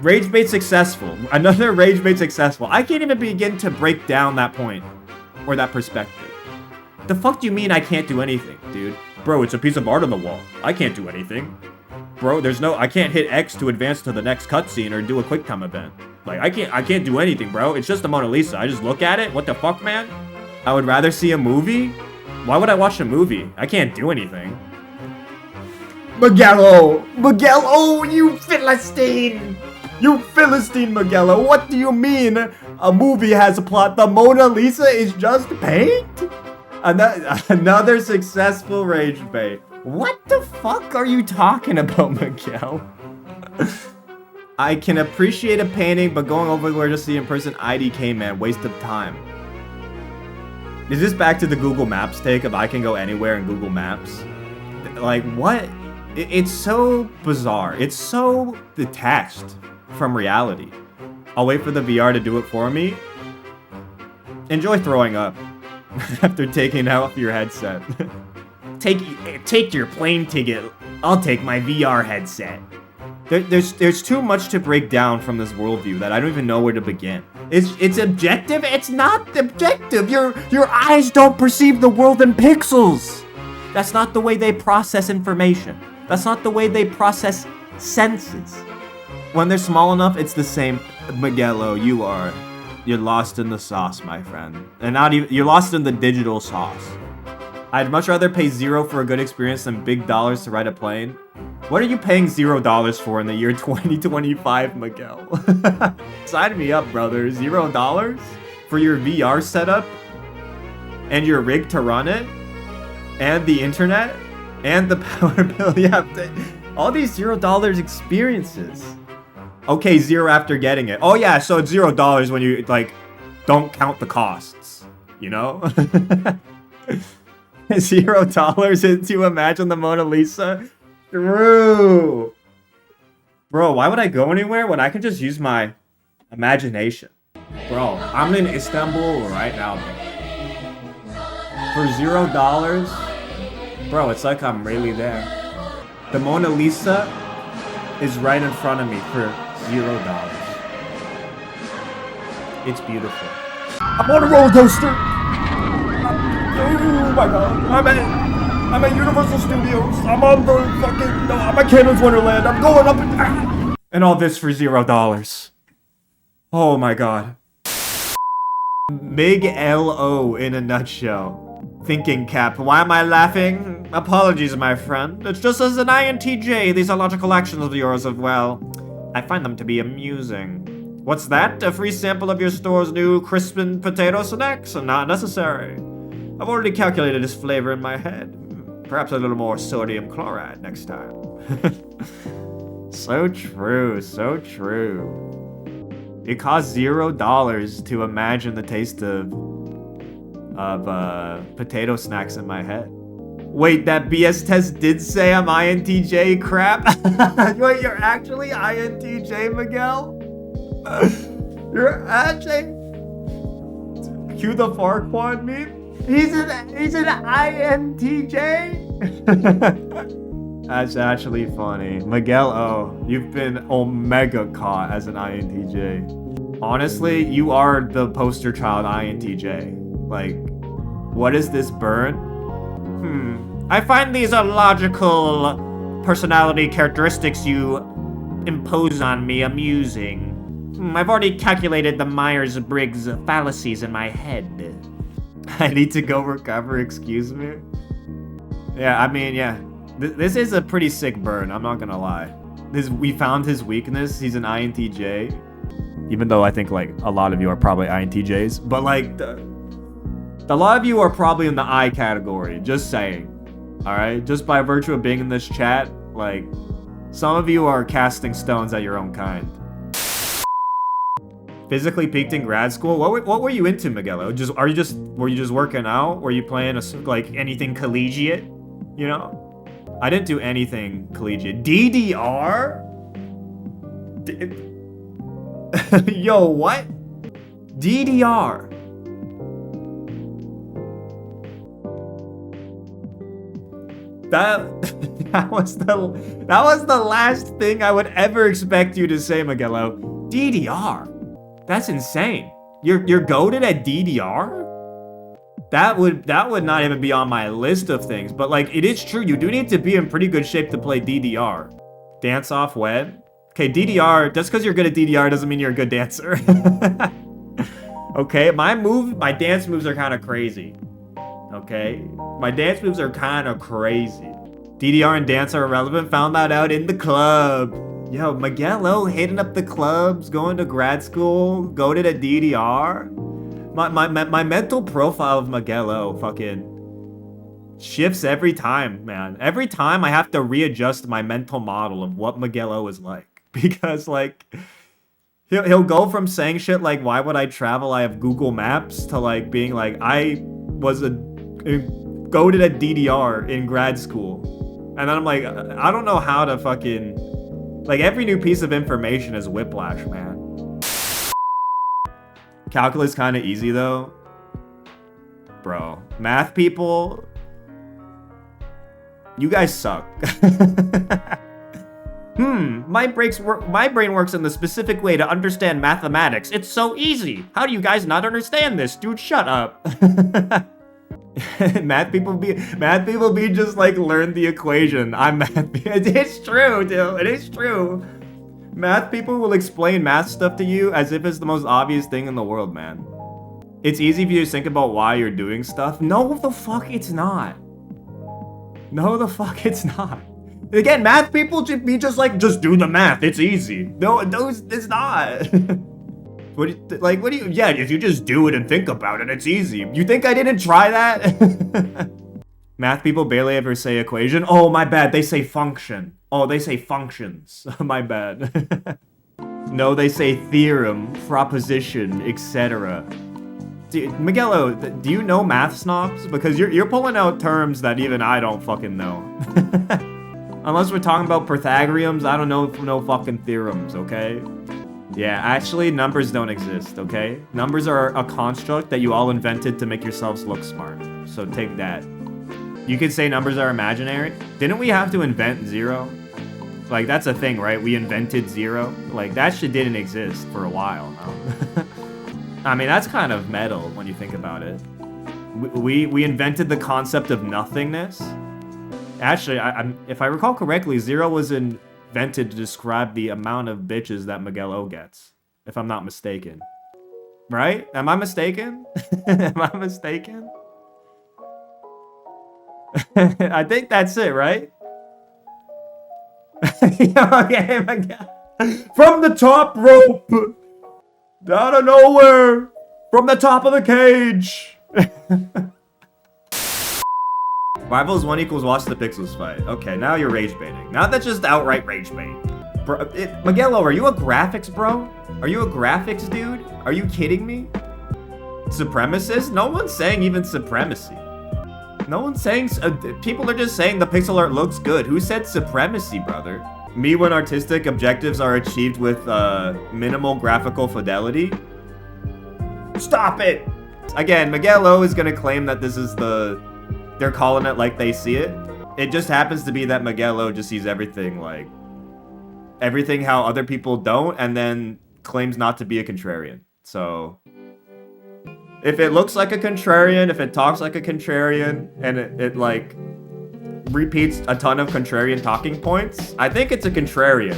Rage bait successful. Another rage bait successful. I can't even begin to break down that point, or that perspective. The fuck do you mean I can't do anything, dude? Bro, it's a piece of art on the wall. I can't do anything. Bro, I can't hit X to advance to the next cutscene or do a quick time event. Like, I can't do anything, bro. It's just a Mona Lisa. I just look at it. What the fuck, man? I would rather see a movie? Why would I watch a movie? I can't do anything. Miguel O, you Philistine! You Philistine, Miguel O, what do you mean a movie has a plot? The Mona Lisa is just paint? Another successful rage bait. What the fuck are you talking about, Miguel? I can appreciate a painting, but going over to see in person, IDK, man, waste of time. Is this back to the Google Maps take of I can go anywhere in Google Maps? Like, what? It's so bizarre. It's so detached from reality. I'll wait for the VR to do it for me. Enjoy throwing up after taking out your headset. Take your plane ticket. I'll take my VR headset. There's too much to break down from this worldview that I don't even know where to begin. It's objective? It's not objective. Your eyes don't perceive the world in pixels. That's not the way they process information. That's not the way they process senses. When they're small enough, it's the same. Miguel O, you're lost in the sauce, my friend. And not even, you're lost in the digital sauce. I'd much rather pay $0 for a good experience than big dollars to ride a plane. What are you paying $0 for in the year 2025, Miguel? Sign me up, brother. $0 for your VR setup and your rig to run it? and the internet, and the power bill. Yeah, all these $0 experiences. Okay, 0 after getting it. Oh yeah, so it's $0 when you like don't count the costs, you know? $0 to imagine the Mona Lisa? True. Bro, why would I go anywhere when I can just use my imagination? Bro, I'm in Istanbul right now, bro. For $0, bro, it's like I'm really there. The Mona Lisa is right in front of me for $0. It's beautiful. I'm on a roller coaster. Oh my god. I'm at Universal Studios. I'm on the fucking... No, I'm at Cannon's Wonderland. I'm going up and... And all this for $0. Oh my god. Miguel O in a nutshell. Thinking cap. Why am I laughing? Apologies, my friend. It's just as an INTJ, these illogical actions of yours of, well, I find them to be amusing. What's that? A free sample of your store's new crispin potato snacks? Not necessary. I've already calculated its flavor in my head. Perhaps a little more sodium chloride next time. So true, so true. It costs $0 to imagine the taste of potato snacks in my head. Wait, that BS test did say I'm INTJ crap? Wait, you're actually INTJ, Miguel? You're actually... Cue the Farquaad meme? He's an INTJ? That's actually funny. Miguel O, you've been omega caught as an INTJ. Honestly, you are the poster child INTJ. Like, what is this burn? I find these illogical personality characteristics you impose on me amusing. I've already calculated the Myers-Briggs fallacies in my head. I need to go recover, excuse me? Yeah, I mean, yeah. This is a pretty sick burn, I'm not gonna lie. We found his weakness, he's an INTJ. Even though I think, like, a lot of you are probably INTJs. But, like, a lot of you are probably in the I category, just saying. Alright? Just by virtue of being in this chat, like, some of you are casting stones at your own kind. Physically peaked in grad school? What were you into, Miguel? Were you just working out? Were you playing like anything collegiate? You know? I didn't do anything collegiate. DDR? Yo, what? DDR. That was the last thing I would ever expect you to say, Miguel O. DDR. That's insane. You're goated at DDR? That would not even be on my list of things, but like it is true, you do need to be in pretty good shape to play DDR. Dance off wed? Okay, DDR, just because you're good at DDR doesn't mean you're a good dancer. Okay, my dance moves are kind of crazy. Okay? My dance moves are kind of crazy. DDR and dance are irrelevant, found that out in the club. Yo, Miguel O hitting up the clubs, going to grad school, goated at DDR. My mental profile of Miguel O fucking shifts every time, man. Every time I have to readjust my mental model of what Miguel O is like. Because, like, he'll go from saying shit like, why would I travel? I have Google Maps, to, like, being like, I was goated at DDR in grad school. And then I'm like, I don't know how to fucking... Like, every new piece of information is whiplash, man. Calculus kind of easy, though. Bro, math people... You guys suck. My brain works in the specific way to understand mathematics. It's so easy. How do you guys not understand this? Dude, shut up. Math people be just like, learn the equation. It's true, dude. It is true. Math people will explain math stuff to you as if it's the most obvious thing in the world, man. It's easy for you to think about why you're doing stuff. No, the fuck it's not. No, the fuck it's not. Again, math people should be just like, just do the math. It's easy. No, it's not. What do you, yeah, if you just do it and think about it, it's easy. You think I didn't try that? Math people barely ever say equation. Oh, my bad. They say function. Oh, they say functions. My bad. No, they say theorem, proposition, etc. Miguel O, do you know math snobs? Because you're pulling out terms that even I don't fucking know. Unless we're talking about Pythagoreans, I don't know no fucking theorems, okay? Yeah, actually, numbers don't exist, okay? Numbers are a construct that you all invented to make yourselves look smart. So take that. You could say numbers are imaginary. Didn't we have to invent 0? Like, that's a thing, right? We invented 0. Like, that shit didn't exist for a while. I mean, that's kind of metal when you think about it. We invented the concept of nothingness. Actually, if I recall correctly, 0 was invented to describe the amount of bitches that Miguel O gets, if I'm not mistaken. Right? Am I mistaken? Am I mistaken? I think that's it, right? Okay, Miguel. From the top rope! Out of nowhere! From the top of the cage! Rivals 1 equals watch the pixels fight. Okay, now you're rage baiting. Now that's just outright rage bait. Bro, Miguel O, are you a graphics bro? Are you a graphics dude? Are you kidding me? Supremacist? No one's saying even supremacy. No one's saying... people are just saying the pixel art looks good. Who said supremacy, brother? Me when artistic objectives are achieved with minimal graphical fidelity? Stop it! Again, Miguel O is gonna claim that this is the... They're calling it like they see it. It just happens to be that Miguel O just sees everything like... everything how other people don't, and then claims not to be a contrarian. So... if it looks like a contrarian, if it talks like a contrarian, and it like repeats a ton of contrarian talking points, I think it's a contrarian.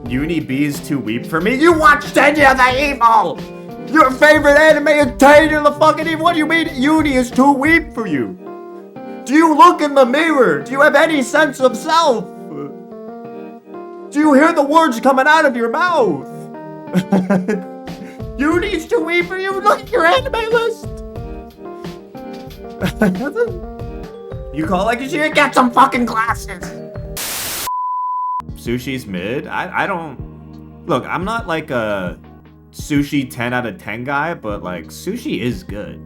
Uni B is too weep for me. You watch TANYA the Evil! Your favorite anime is TANYA the fucking Evil. What do you mean Uni is too weep for you? Do you look in the mirror? Do you have any sense of self? Do you hear the words coming out of your mouth? Uni's too weak for you. Look at your anime list. You call like you should get some fucking glasses. Sushi's mid. I don't look. I'm not like a sushi 10 out of 10 guy, but like sushi is good.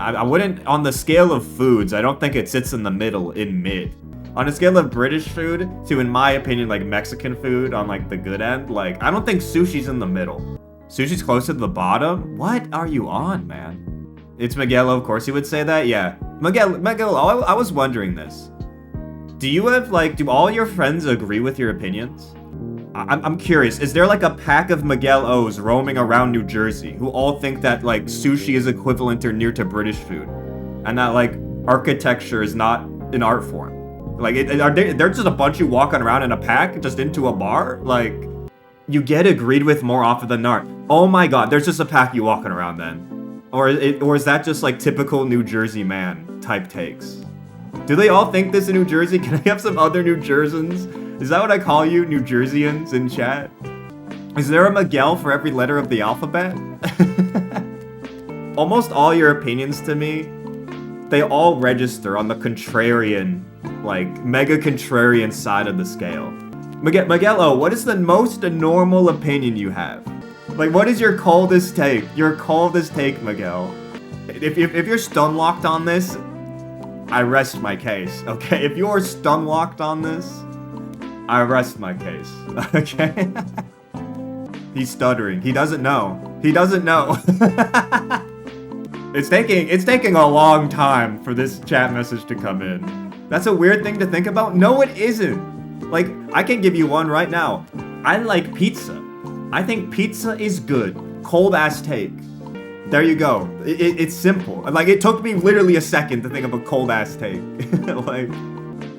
I wouldn't on the scale of foods. I don't think it sits in the middle in mid. On a scale of British food to, in my opinion, like Mexican food on like the good end, like I don't think sushi's in the middle. Sushi's close to the bottom? What are you on, man? It's Miguel O, of course he would say that, yeah. Miguel O, I was wondering this. Do you have, like, do all your friends agree with your opinions? I'm curious, is there like a pack of Miguel O's roaming around New Jersey who all think that, like, sushi is equivalent or near to British food? And that, like, architecture is not an art form? Like, they're just a bunch of you walking around in a pack, just into a bar? Like... you get agreed with more often than not. Oh my god, there's just a pack you walking around then. Or is that just like typical New Jersey man type takes? Do they all think this in New Jersey? Can I have some other New Jerseyans? Is that what I call you, New Jerseyans in chat? Is there a Miguel for every letter of the alphabet? Almost all your opinions to me, they all register on the contrarian, like mega contrarian side of the scale. Miguel O, what is the most normal opinion you have? Like, what is your coldest take? Your coldest take, Miguel. If you're stun locked on this, I rest my case, okay? If you're stun locked on this, I rest my case, okay? He's stuttering. He doesn't know. He doesn't know. It's taking a long time for this chat message to come in. That's a weird thing to think about. No, it isn't. Like, I can give you one right now. I like pizza. I think pizza is good. Cold ass take. There you go. It's simple. Like, it took me literally a second to think of a cold ass take. Like,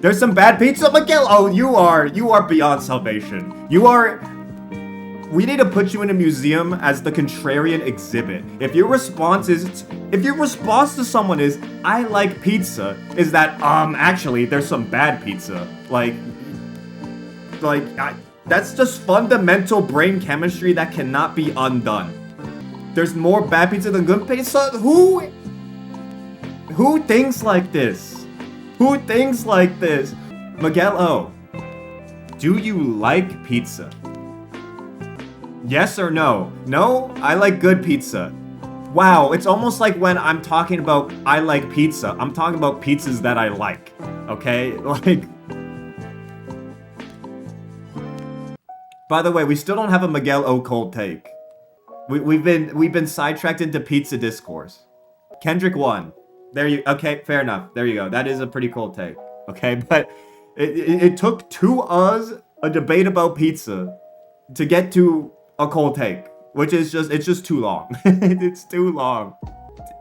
there's some bad pizza. Miguel, oh, you are beyond salvation. You are... we need to put you in a museum as the contrarian exhibit. If your response to someone is, I like pizza, is that, actually, there's some bad pizza. That's just fundamental brain chemistry that cannot be undone. There's more bad pizza than good pizza? Who thinks like this? Who thinks like this? Miguel O, do you like pizza? Yes or no? No, I like good pizza. Wow, it's almost like when I'm talking about I like pizza, I'm talking about pizzas that I like. Okay? Like, by the way, we still don't have a Miguel O cold take. We've been sidetracked into pizza discourse. Kendrick won. There you okay, fair enough. There you go. That is a pretty cold take. Okay, but it took a debate about pizza to get to a cold take, which is it's just too long. It's too long.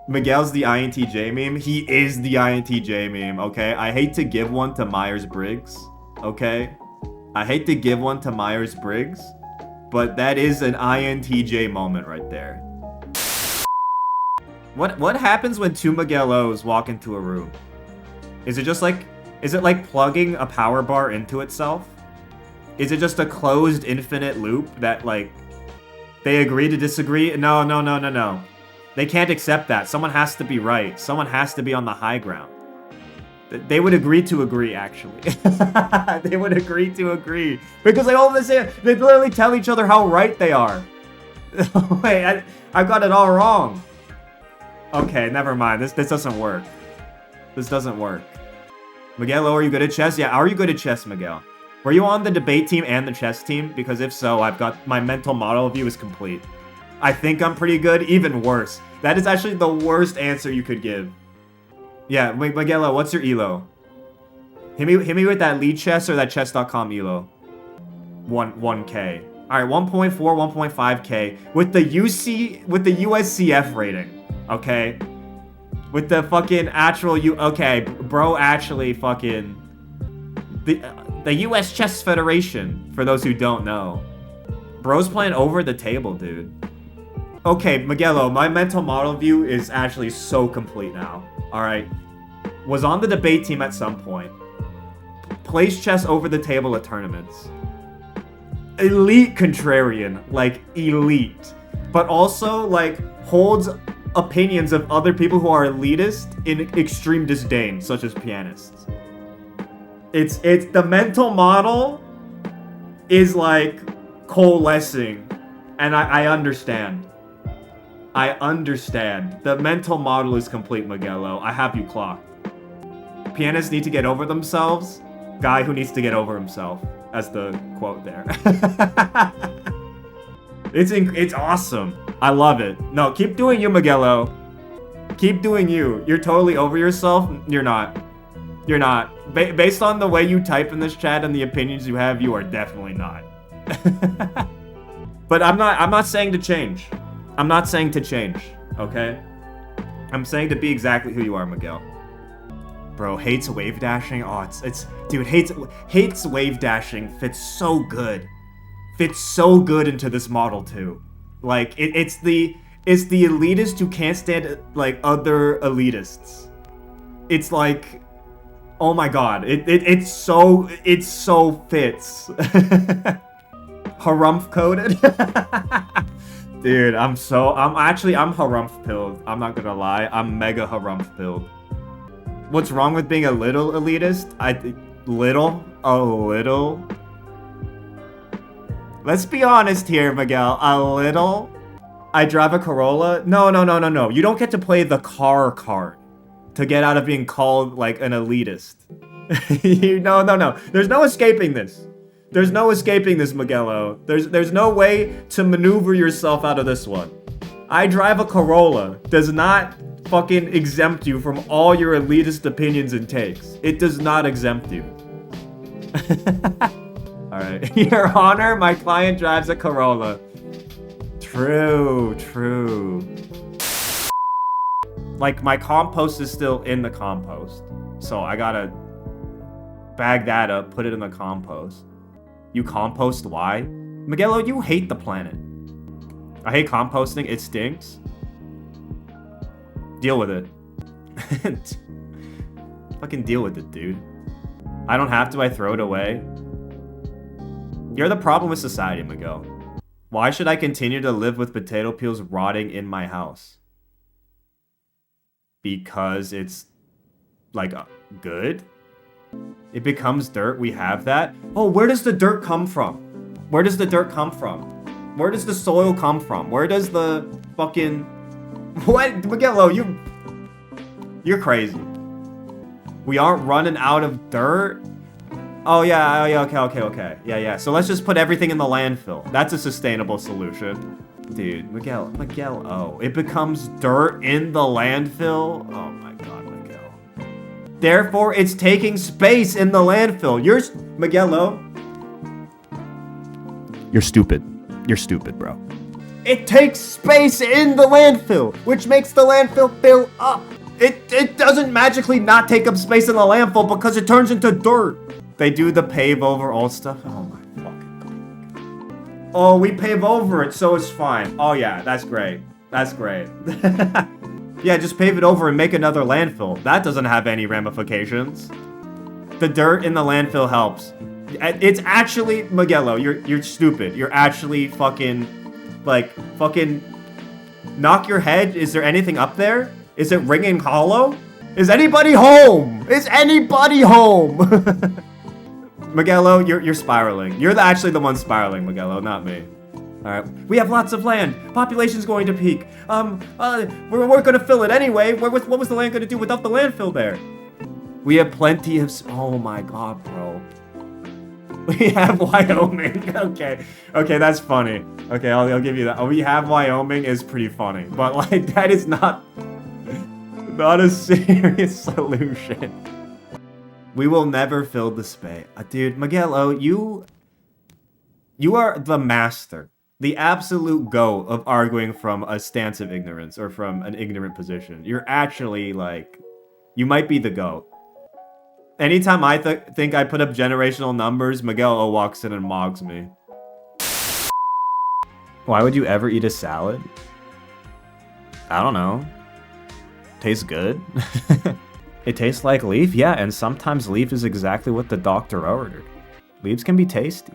Miguel's the INTJ meme. He is the INTJ meme, okay? I hate to give one to Myers-Briggs, okay? I hate to give one to Myers-Briggs, but that is an INTJ moment right there. What happens when two Miguel O's walk into a room? Is it like plugging a power bar into itself? Is it just a closed infinite loop that, like, they agree to disagree? No. They can't accept that. Someone has to be right. Someone has to be on the high ground. They would agree to agree, actually. They would agree to agree. Because they literally tell each other how right they are. Wait, I got it all wrong. Okay, never mind. This doesn't work. This doesn't work. Miguel, are you good at chess? Yeah, are you good at chess, Miguel? Were you on the debate team and the chess team? Because if so, I've got my mental model of you is complete. I think I'm pretty good. Even worse. That is actually the worst answer you could give. Yeah, Miguel, what's your elo? Hit me with that lead chess or that chess.com elo. 1K. Alright, 1.4, 1.5K. With the USCF rating. Okay? With the fucking actual okay, bro actually fucking the US Chess Federation, for those who don't know. Bro's playing over the table, dude. Okay, Miguel, my mental model view is actually so complete now. Alright. Was on the debate team at some point. Plays chess over the table at tournaments. Elite contrarian. Like, elite. But also, like, holds opinions of other people who are elitist in extreme disdain, such as pianists. It's the mental model is like coalescing, and I understand. I understand. The mental model is complete, Miguel O. I have you clocked. Pianists need to get over themselves. Guy who needs to get over himself. That's the quote there. It's awesome. I love it. No, keep doing you, Miguel O. Keep doing you. You're totally over yourself. You're not. You're not. Based on the way you type in this chat and the opinions you have, you are definitely not. But I'm not saying to change. I'm not saying to change, okay? I'm saying to be exactly who you are, Miguel. Bro, hates wave dashing. Oh, dude, hates wave dashing. Fits so good. Fits so good into this model too. Like it's the elitist who can't stand like other elitists. It's like, oh my god, it so fits. Harrumph coded. Dude, I'm harrumph pilled. I'm not gonna lie, I'm mega harrumph pilled. What's wrong with being a little elitist? A little? Let's be honest here, Miguel. A little? I drive a Corolla? No. You don't get to play the car card to get out of being called, like, an elitist. No. There's no escaping this. There's no escaping this, Miguel O. There's no way to maneuver yourself out of this one. I drive a Corolla does not fucking exempt you from all your elitist opinions and takes. It does not exempt you. Alright. Your Honor, my client drives a Corolla. True. Like, my compost is still in the compost. So I gotta bag that up, put it in the compost. You compost why? Miguel O, you hate the planet. I hate composting, it stinks. Deal with it. Fucking deal with it, dude. I don't have to, I throw it away. You're the problem with society, Miguel. Why should I continue to live with potato peels rotting in my house? because it's like good. It becomes dirt. We have that. Oh, where does the dirt come from? Where does the dirt come from? Where does the soil come from? Where does the fucking... What? Miguel O, you're crazy. We aren't running out of dirt? Oh, yeah, okay. Yeah. So let's just put everything in the landfill. That's a sustainable solution. Dude, Miguel O. It becomes dirt in the landfill? Oh my god, Miguel. Therefore, it's taking space in the landfill. Miguel O. You're stupid. You're stupid, bro. It takes space in the landfill, which makes the landfill fill up. It doesn't magically not take up space in the landfill because it turns into dirt. They do the pave over all stuff. Oh my fucking god. Oh, we pave over it, so it's fine. Oh yeah, that's great. That's great. Yeah, just pave it over and make another landfill. That doesn't have any ramifications. The dirt in the landfill helps. It's actually, Miguel O, you're stupid. You're actually fucking knock your head. Is there anything up there? Is it ringing hollow? Is anybody home? Is anybody home? Miguel O, you're spiraling. You're actually the one spiraling, Miguel O, not me. All right, we have lots of land. Population's going to peak. We're gonna fill it anyway. What was the land gonna do without the landfill there? We have plenty of. Oh my god, bro. We have Wyoming. Okay, that's funny. Okay, I'll give you that. We have Wyoming is pretty funny, but like that is not a serious solution. We will never fill the space, dude. Miguel O, you are the master, the absolute GOAT of arguing from a stance of ignorance or from an ignorant position. You're actually like, you might be the GOAT. Anytime I think I put up generational numbers, Miguel O walks in and mogs me. Why would you ever eat a salad? I don't know. Tastes good. It tastes like leaf? Yeah, and sometimes leaf is exactly what the doctor ordered. Leaves can be tasty.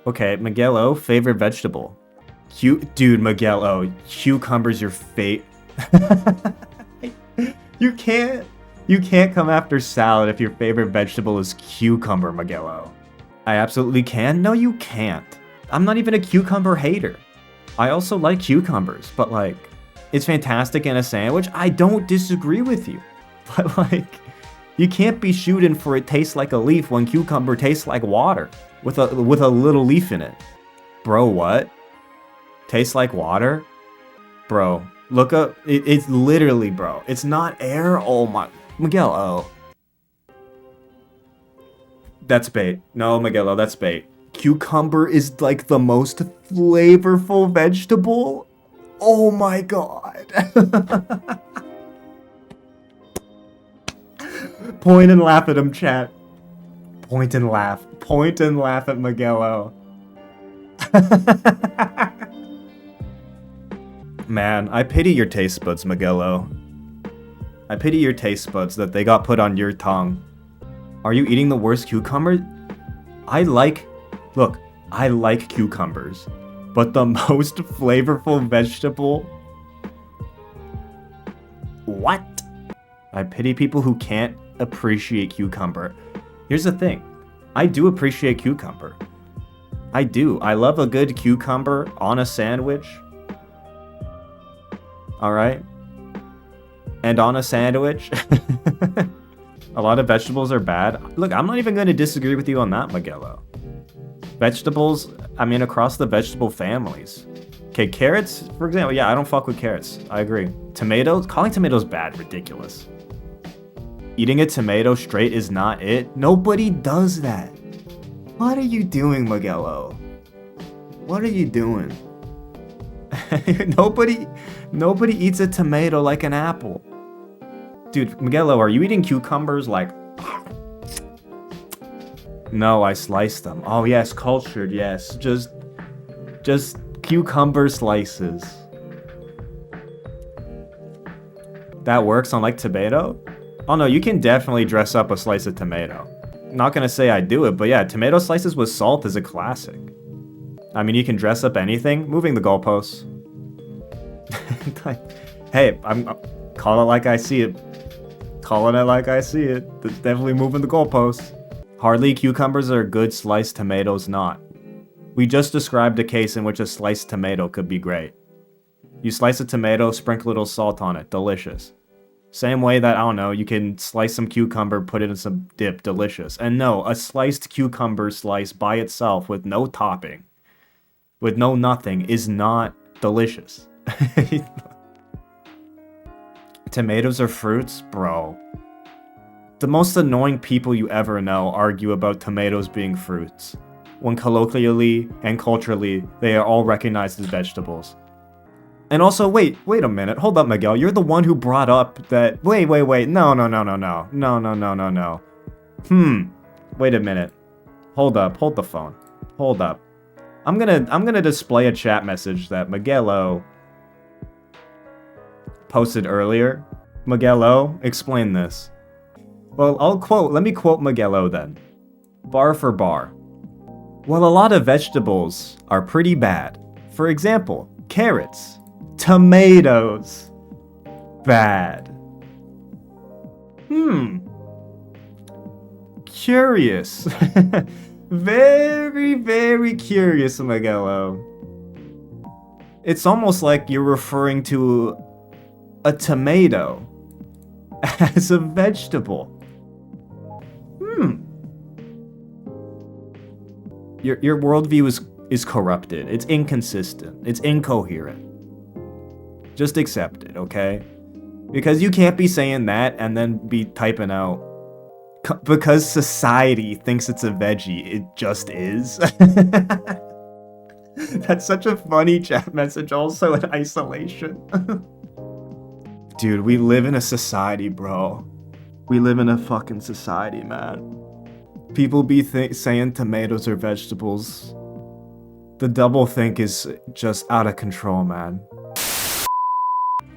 Okay, Miguel O, favorite vegetable. Dude, Miguel O, cucumber's your fate. You can't come after salad if your favorite vegetable is cucumber, Miguel O. I absolutely can? No, you can't. I'm not even a cucumber hater. I also like cucumbers, but like, it's fantastic in a sandwich. I don't disagree with you. But like, you can't be shooting for it tastes like a leaf when cucumber tastes like water with a little leaf in it. Bro, what? Tastes like water? Bro, look up. It's literally, bro. It's not air. Oh my. Miguel O. That's bait. No, Miguel O, that's bait. Cucumber is like the most flavorful vegetable. Oh my god. Point and laugh at him, chat. Point and laugh. Point and laugh at Miguel O. Man, I pity your taste buds, Miguel O. I pity your taste buds that they got put on your tongue. Are you eating the worst cucumber? I like cucumbers, but the most flavorful vegetable? What? I pity people who can't appreciate cucumber. Here's the thing. I do appreciate cucumber. I do. I love a good cucumber on a sandwich. Alright? And on a sandwich. A lot of vegetables are bad. Look, I'm not even going to disagree with you on that, Miguel O. Vegetables, I mean, across the vegetable families. Okay, carrots, for example. Yeah, I don't fuck with carrots. I agree. Tomatoes, calling tomatoes bad, ridiculous. Eating a tomato straight is not it. Nobody does that. What are you doing, Miguel O? What are you doing? Nobody eats a tomato like an apple. Dude, Miguel O, are you eating cucumbers like... No, I sliced them. Oh yes, cultured, yes. Just cucumber slices. That works on like tomato? Oh no, you can definitely dress up a slice of tomato. Not gonna say I do it, but yeah, tomato slices with salt is a classic. I mean, you can dress up anything. Moving the goalposts. Hey, Call it like I see it. Calling it like I see it. That's definitely moving the goalposts. Hardly cucumbers are good, sliced tomatoes not. We just described a case in which a sliced tomato could be great. You slice a tomato, sprinkle a little salt on it, delicious. Same way that, I don't know, you can slice some cucumber, put it in some dip, delicious. And no, a sliced cucumber slice by itself with no topping, with no nothing, is not delicious. Tomatoes are fruits? Bro. The most annoying people you ever know argue about tomatoes being fruits, when colloquially and culturally, they are all recognized as vegetables. And also, wait a minute, hold up, Miguel, you're the one who brought up that, wait, no, wait a minute, hold the phone, hold up. I'm gonna display a chat message that Miguel O posted earlier. Miguel O, explain this. Well, let me quote Miguel O then. Bar for bar. Well, a lot of vegetables are pretty bad. For example, carrots, tomatoes, bad. Curious. Very, very curious, Miguel O. It's almost like you're referring to a tomato as a vegetable. Your worldview is corrupted. It's inconsistent. It's incoherent. Just accept it, okay? Because you can't be saying that and then be typing out, because society thinks it's a veggie, it just is. That's such a funny chat message also in isolation. Dude, we live in a society, bro. We live in a fucking society, man. People be saying tomatoes are vegetables. The double think is just out of control, man.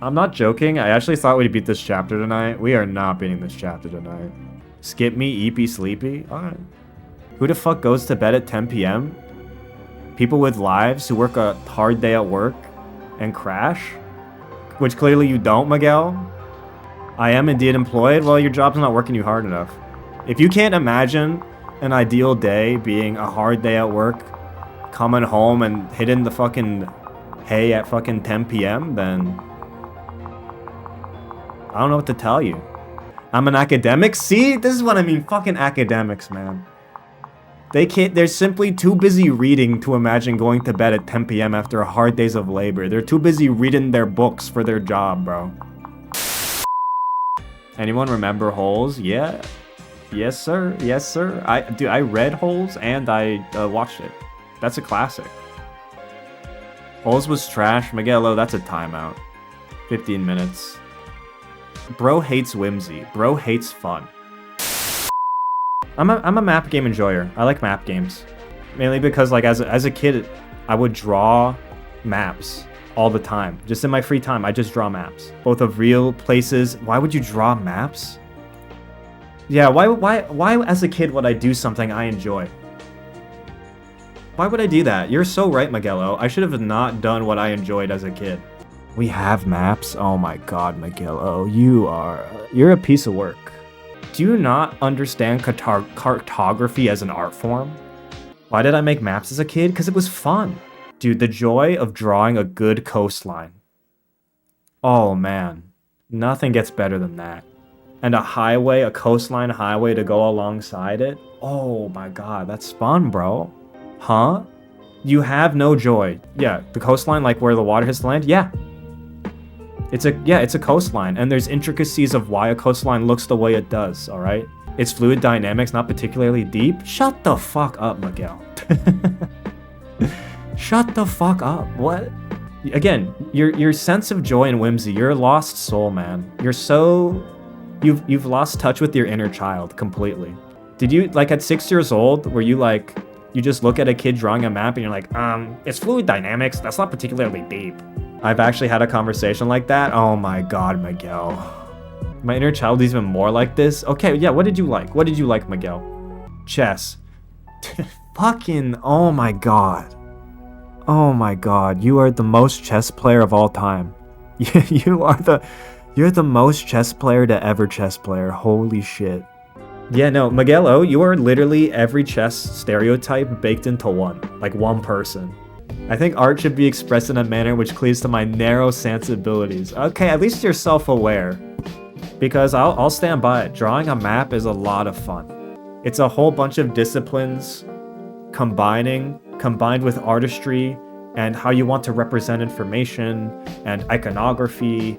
I'm not joking. I actually thought we'd beat this chapter tonight. We are not beating this chapter tonight. Skip me, eepy, sleepy? Alright. Who the fuck goes to bed at 10 p.m.? People with lives who work a hard day at work and crash? Which clearly you don't, Miguel. I am indeed employed. Well, your job's not working you hard enough. If you can't imagine an ideal day being a hard day at work, coming home and hitting the fucking hay at fucking 10 p.m., then I don't know what to tell you. I'm an academic? See? This is what I mean. Fucking academics, man. They're simply too busy reading to imagine going to bed at 10 p.m. after a hard days of labor. They're too busy reading their books for their job, bro. Anyone remember Holes? Yeah. Yes, sir. Yes, sir. I read Holes and I watched it. That's a classic. Holes was trash. Miguel O, that's a timeout. 15 minutes. Bro hates whimsy. Bro hates fun. I'm a map game enjoyer. I like map games. Mainly because, like, as a kid, I would draw maps all the time. Just in my free time, I just draw maps. Both of real places. Why would you draw maps? Yeah, why as a kid would I do something I enjoy? Why would I do that? You're so right, Miguel O. I should have not done what I enjoyed as a kid. We have maps? Oh my god, Miguel O. You're a piece of work. Do you not understand cartography as an art form? Why did I make maps as a kid? Because it was fun. Dude, the joy of drawing a good coastline. Oh man, nothing gets better than that. And a coastline highway to go alongside it. Oh my god, that's fun, bro. Huh? You have no joy. Yeah, the coastline, like where the water hits the land? Yeah. It's a coastline, and there's intricacies of why a coastline looks the way it does, alright? It's fluid dynamics, not particularly deep. Shut the fuck up, Miguel. Shut the fuck up. What? Again, your sense of joy and whimsy, you're a lost soul, man. You've lost touch with your inner child completely. Did you, like, at 6 years old, were you like, you just look at a kid drawing a map and you're like, it's fluid dynamics, that's not particularly deep. I've actually had a conversation like that. Oh my god, Miguel. My inner child is even more like this. Okay, yeah, what did you like? What did you like, Miguel? Chess. Fucking, oh my god. Oh my god, you are the most chess player of all time. You are You're the most chess player to ever chess player. Holy shit. Yeah, no, Miguel O, you are literally every chess stereotype baked into one. Like one person. I think art should be expressed in a manner which cleaves to my narrow sensibilities. Okay, at least you're self-aware. Because I'll stand by it. Drawing a map is a lot of fun. It's a whole bunch of disciplines combined with artistry and how you want to represent information and iconography,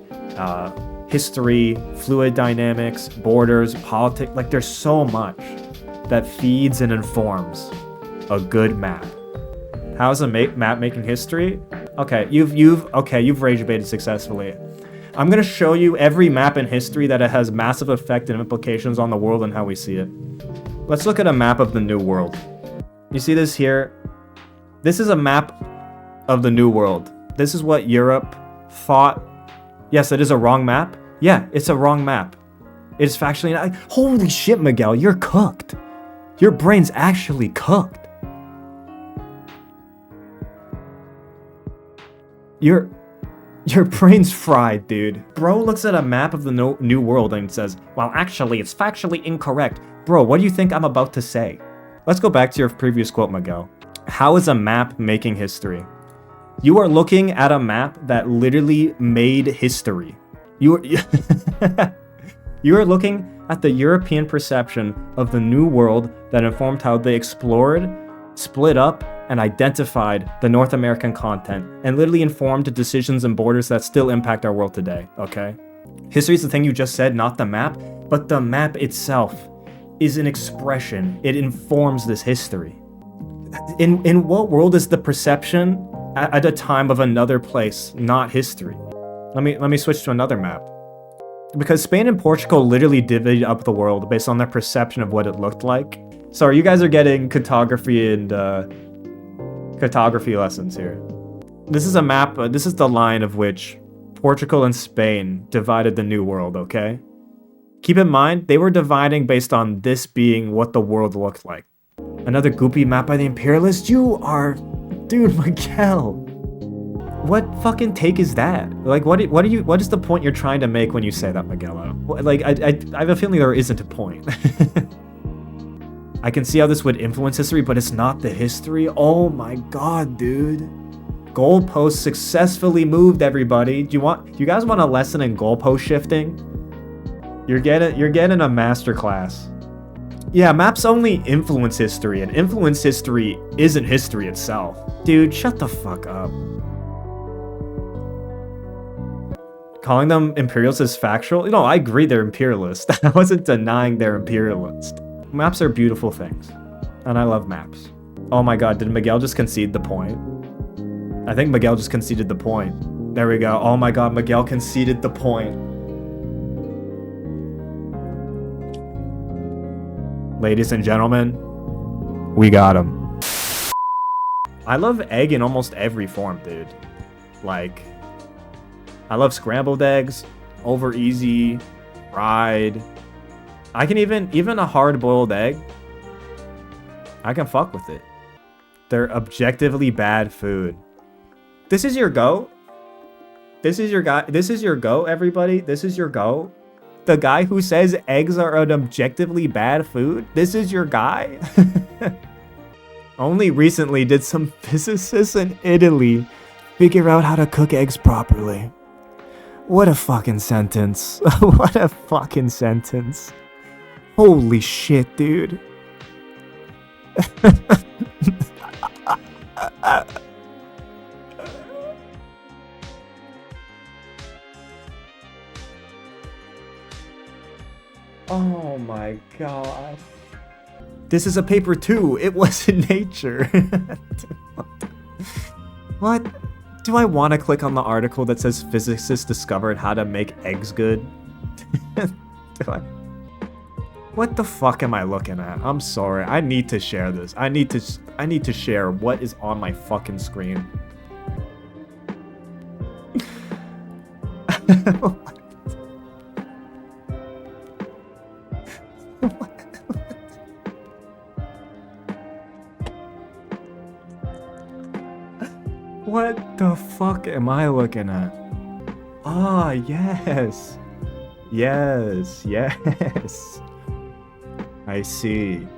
history, fluid dynamics, borders, politics. Like there's so much that feeds and informs a good map. How's a map making history? Okay, you've rage baited successfully. I'm gonna show you every map in history that it has massive effect and implications on the world and how we see it. Let's look at a map of the New World. You see this here? This is a map of the New World. This is what Europe thought. Yes, it is a wrong map. Yeah, it's a wrong map. It's factually not. Holy shit, Miguel, you're cooked. Your brain's actually cooked. Your brain's fried, dude. Bro looks at a map of the New World and says, well, actually, it's factually incorrect. Bro, what do you think I'm about to say? Let's go back to your previous quote, Miguel. How is a map making history? You are looking at a map that literally made history. You are looking at the European perception of the New World that informed how they explored, split up, and identified the North American continent, and literally informed the decisions and borders that still impact our world today, okay? History is the thing you just said, not the map, but the map itself is an expression. It informs this history. In what world is the perception at a time of another place not history? Let me switch to another map. Because Spain and Portugal literally divided up the world based on their perception of what it looked like. Sorry, you guys are getting cartography and cartography lessons here. This is a map, this is the line of which Portugal and Spain divided the New World, okay? Keep in mind, they were dividing based on this being what the world looked like. Another goopy map by the imperialists? You are... Dude, Miguel. What fucking take is that? Like, what is the point you're trying to make when you say that, Miguel? Like, I have a feeling there isn't a point. I can see how this would influence history, but it's not the history. Oh my god, dude. Goalposts successfully moved, everybody. Do you guys want a lesson in goalpost shifting? You're getting a masterclass. Yeah, maps only influence history, and influence history isn't history itself. Dude, shut the fuck up. Calling them imperialists is factual? No, I agree they're imperialist. I wasn't denying they're imperialist. Maps are beautiful things, and I love maps. Oh my god, did Miguel just concede the point? I think Miguel just conceded the point. There we go. Oh my god, Miguel conceded the point. Ladies and gentlemen, we got him. I love egg in almost every form, dude. Like, I love scrambled eggs, over easy, fried. I can even a hard-boiled egg, I can fuck with it. They're objectively bad food. This is your go? This is your guy? This is your go, everybody? This is your go? The guy who says eggs are an objectively bad food? This is your guy? Only recently did some physicists in Italy figure out how to cook eggs properly. What a fucking sentence. What a fucking sentence. Holy shit, dude. Oh my god. This is a paper too. It was in Nature. What? Do I want to click on the article that says physicists discovered how to make eggs good? Do I? What the fuck am I looking at? I'm sorry. I need to share this. I need to share what is on my fucking screen. What the fuck am I looking at? Ah, yes. Yes, yes. I see.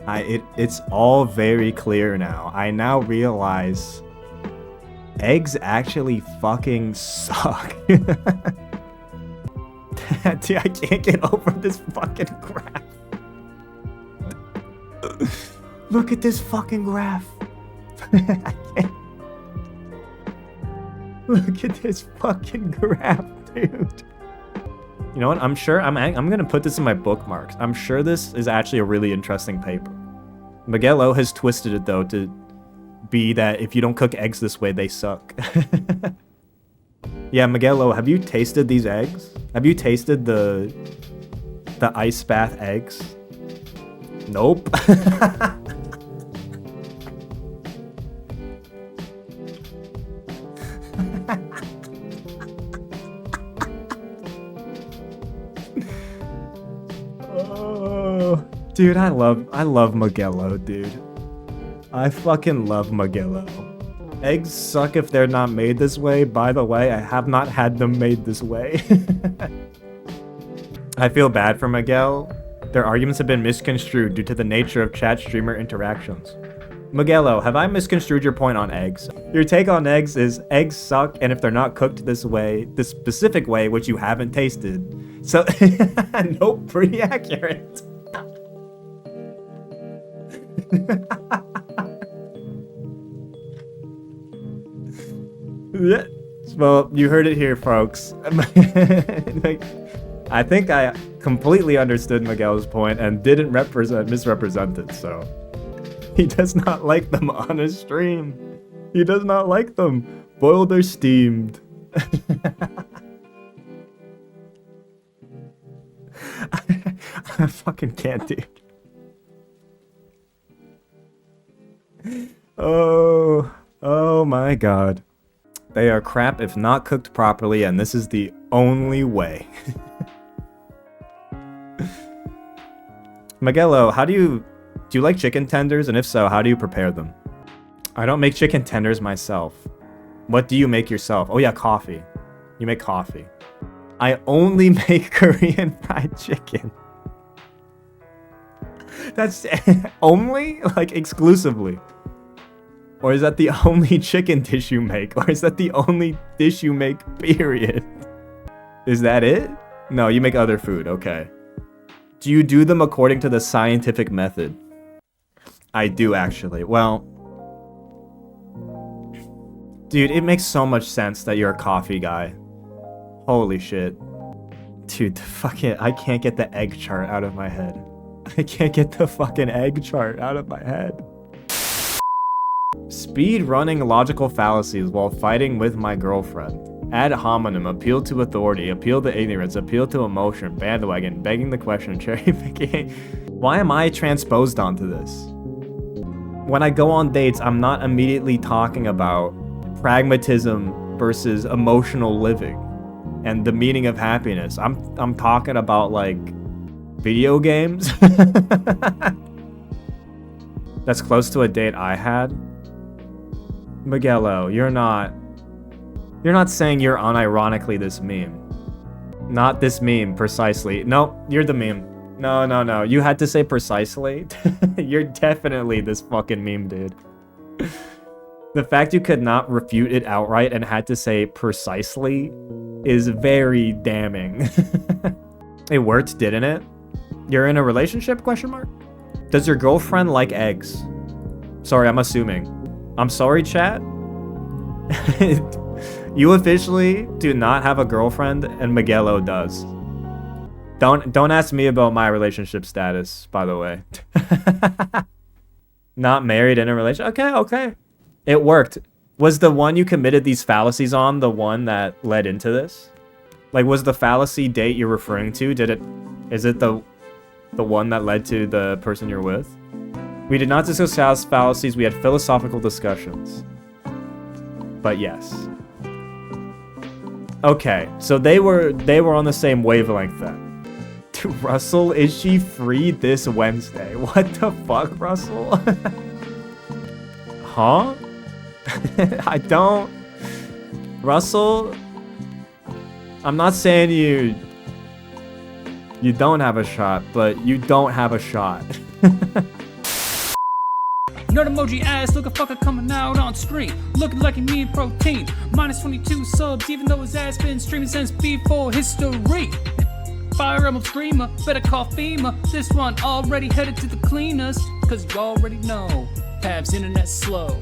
It's all very clear now. I now realize eggs actually fucking suck. Dude, I can't get over this fucking graph. Look at this fucking graph. I can't. Look at this fucking graph, dude. You know what? I'm sure I'm gonna put this in my bookmarks. I'm sure this is actually a really interesting paper. Miguel O has twisted it though to be that if you don't cook eggs this way, they suck. Yeah, Miguel O, have you tasted these eggs? Have you tasted the ice bath eggs? Nope. Oh, dude, I love Miguel O, dude. I fucking love Miguel O. Eggs suck if they're not made this way. By the way, I have not had them made this way. I feel bad for Miguel. Their arguments have been misconstrued due to the nature of chat streamer interactions. Miguel O, have I misconstrued your point on eggs? Your take on eggs is eggs suck, and if they're not cooked this way, this specific way, which you haven't tasted. So, nope, pretty accurate. Yeah. Well, you heard it here, folks. Like, I think I completely understood Miguel's point and didn't misrepresent it, so. He does not like them on a stream. He does not like them. Boiled or steamed. I fucking can't, dude. Oh my god. They are crap if not cooked properly, and this is the only way. Miguel O, do you like chicken tenders? And if so, how do you prepare them? I don't make chicken tenders myself. What do you make yourself? Oh yeah, coffee. You make coffee. I only make Korean fried chicken. That's only? Like exclusively? Or is that the only chicken dish you make? Or is that the only dish you make, period? Is that it? No, you make other food, okay. Do you do them according to the scientific method? I do, actually. Well, dude, it makes so much sense that you're a coffee guy. Holy shit. Dude, I can't get the egg chart out of my head. I can't get the fucking egg chart out of my head. Speed running logical fallacies while fighting with my girlfriend. Ad hominem, appeal to authority, appeal to ignorance, appeal to emotion, bandwagon, begging the question, cherry picking. Why am I transposed onto this? When I go on dates, I'm not immediately talking about pragmatism versus emotional living and the meaning of happiness. I'm talking about like video games. That's close to a date I had. Miguel O, you're not saying you're unironically this meme. Not this meme, precisely. No, you're the meme. No. You had to say precisely. You're definitely this fucking meme, dude. The fact you could not refute it outright and had to say precisely is very damning. It worked, didn't it? You're in a relationship, question mark? Does your girlfriend like eggs? Sorry, I'm assuming. I'm sorry, chat. You officially do not have a girlfriend, and Miguel O does. Don't ask me about my relationship status, by the way. Not married in a relationship. Okay. It worked. Was the one you committed these fallacies on the one that led into this? Like, was the fallacy date you're referring to? Is it the one that led to the person you're with? We did not discuss fallacies. We had philosophical discussions. But yes. Okay, so they were on the same wavelength then. Dude, Russell, is she free this Wednesday? What the fuck, Russell? Huh? I don't... Russell? I'm not saying you don't have a shot, but you don't have a shot. Nerd emoji ass, look a fucker coming out on screen. Looking like he need protein. Minus 22 subs, even though his ass been streaming since before history. Fire Emblem Screamer, better call FEMA. This one already headed to the cleaners, cause you already know Pav's internet's slow.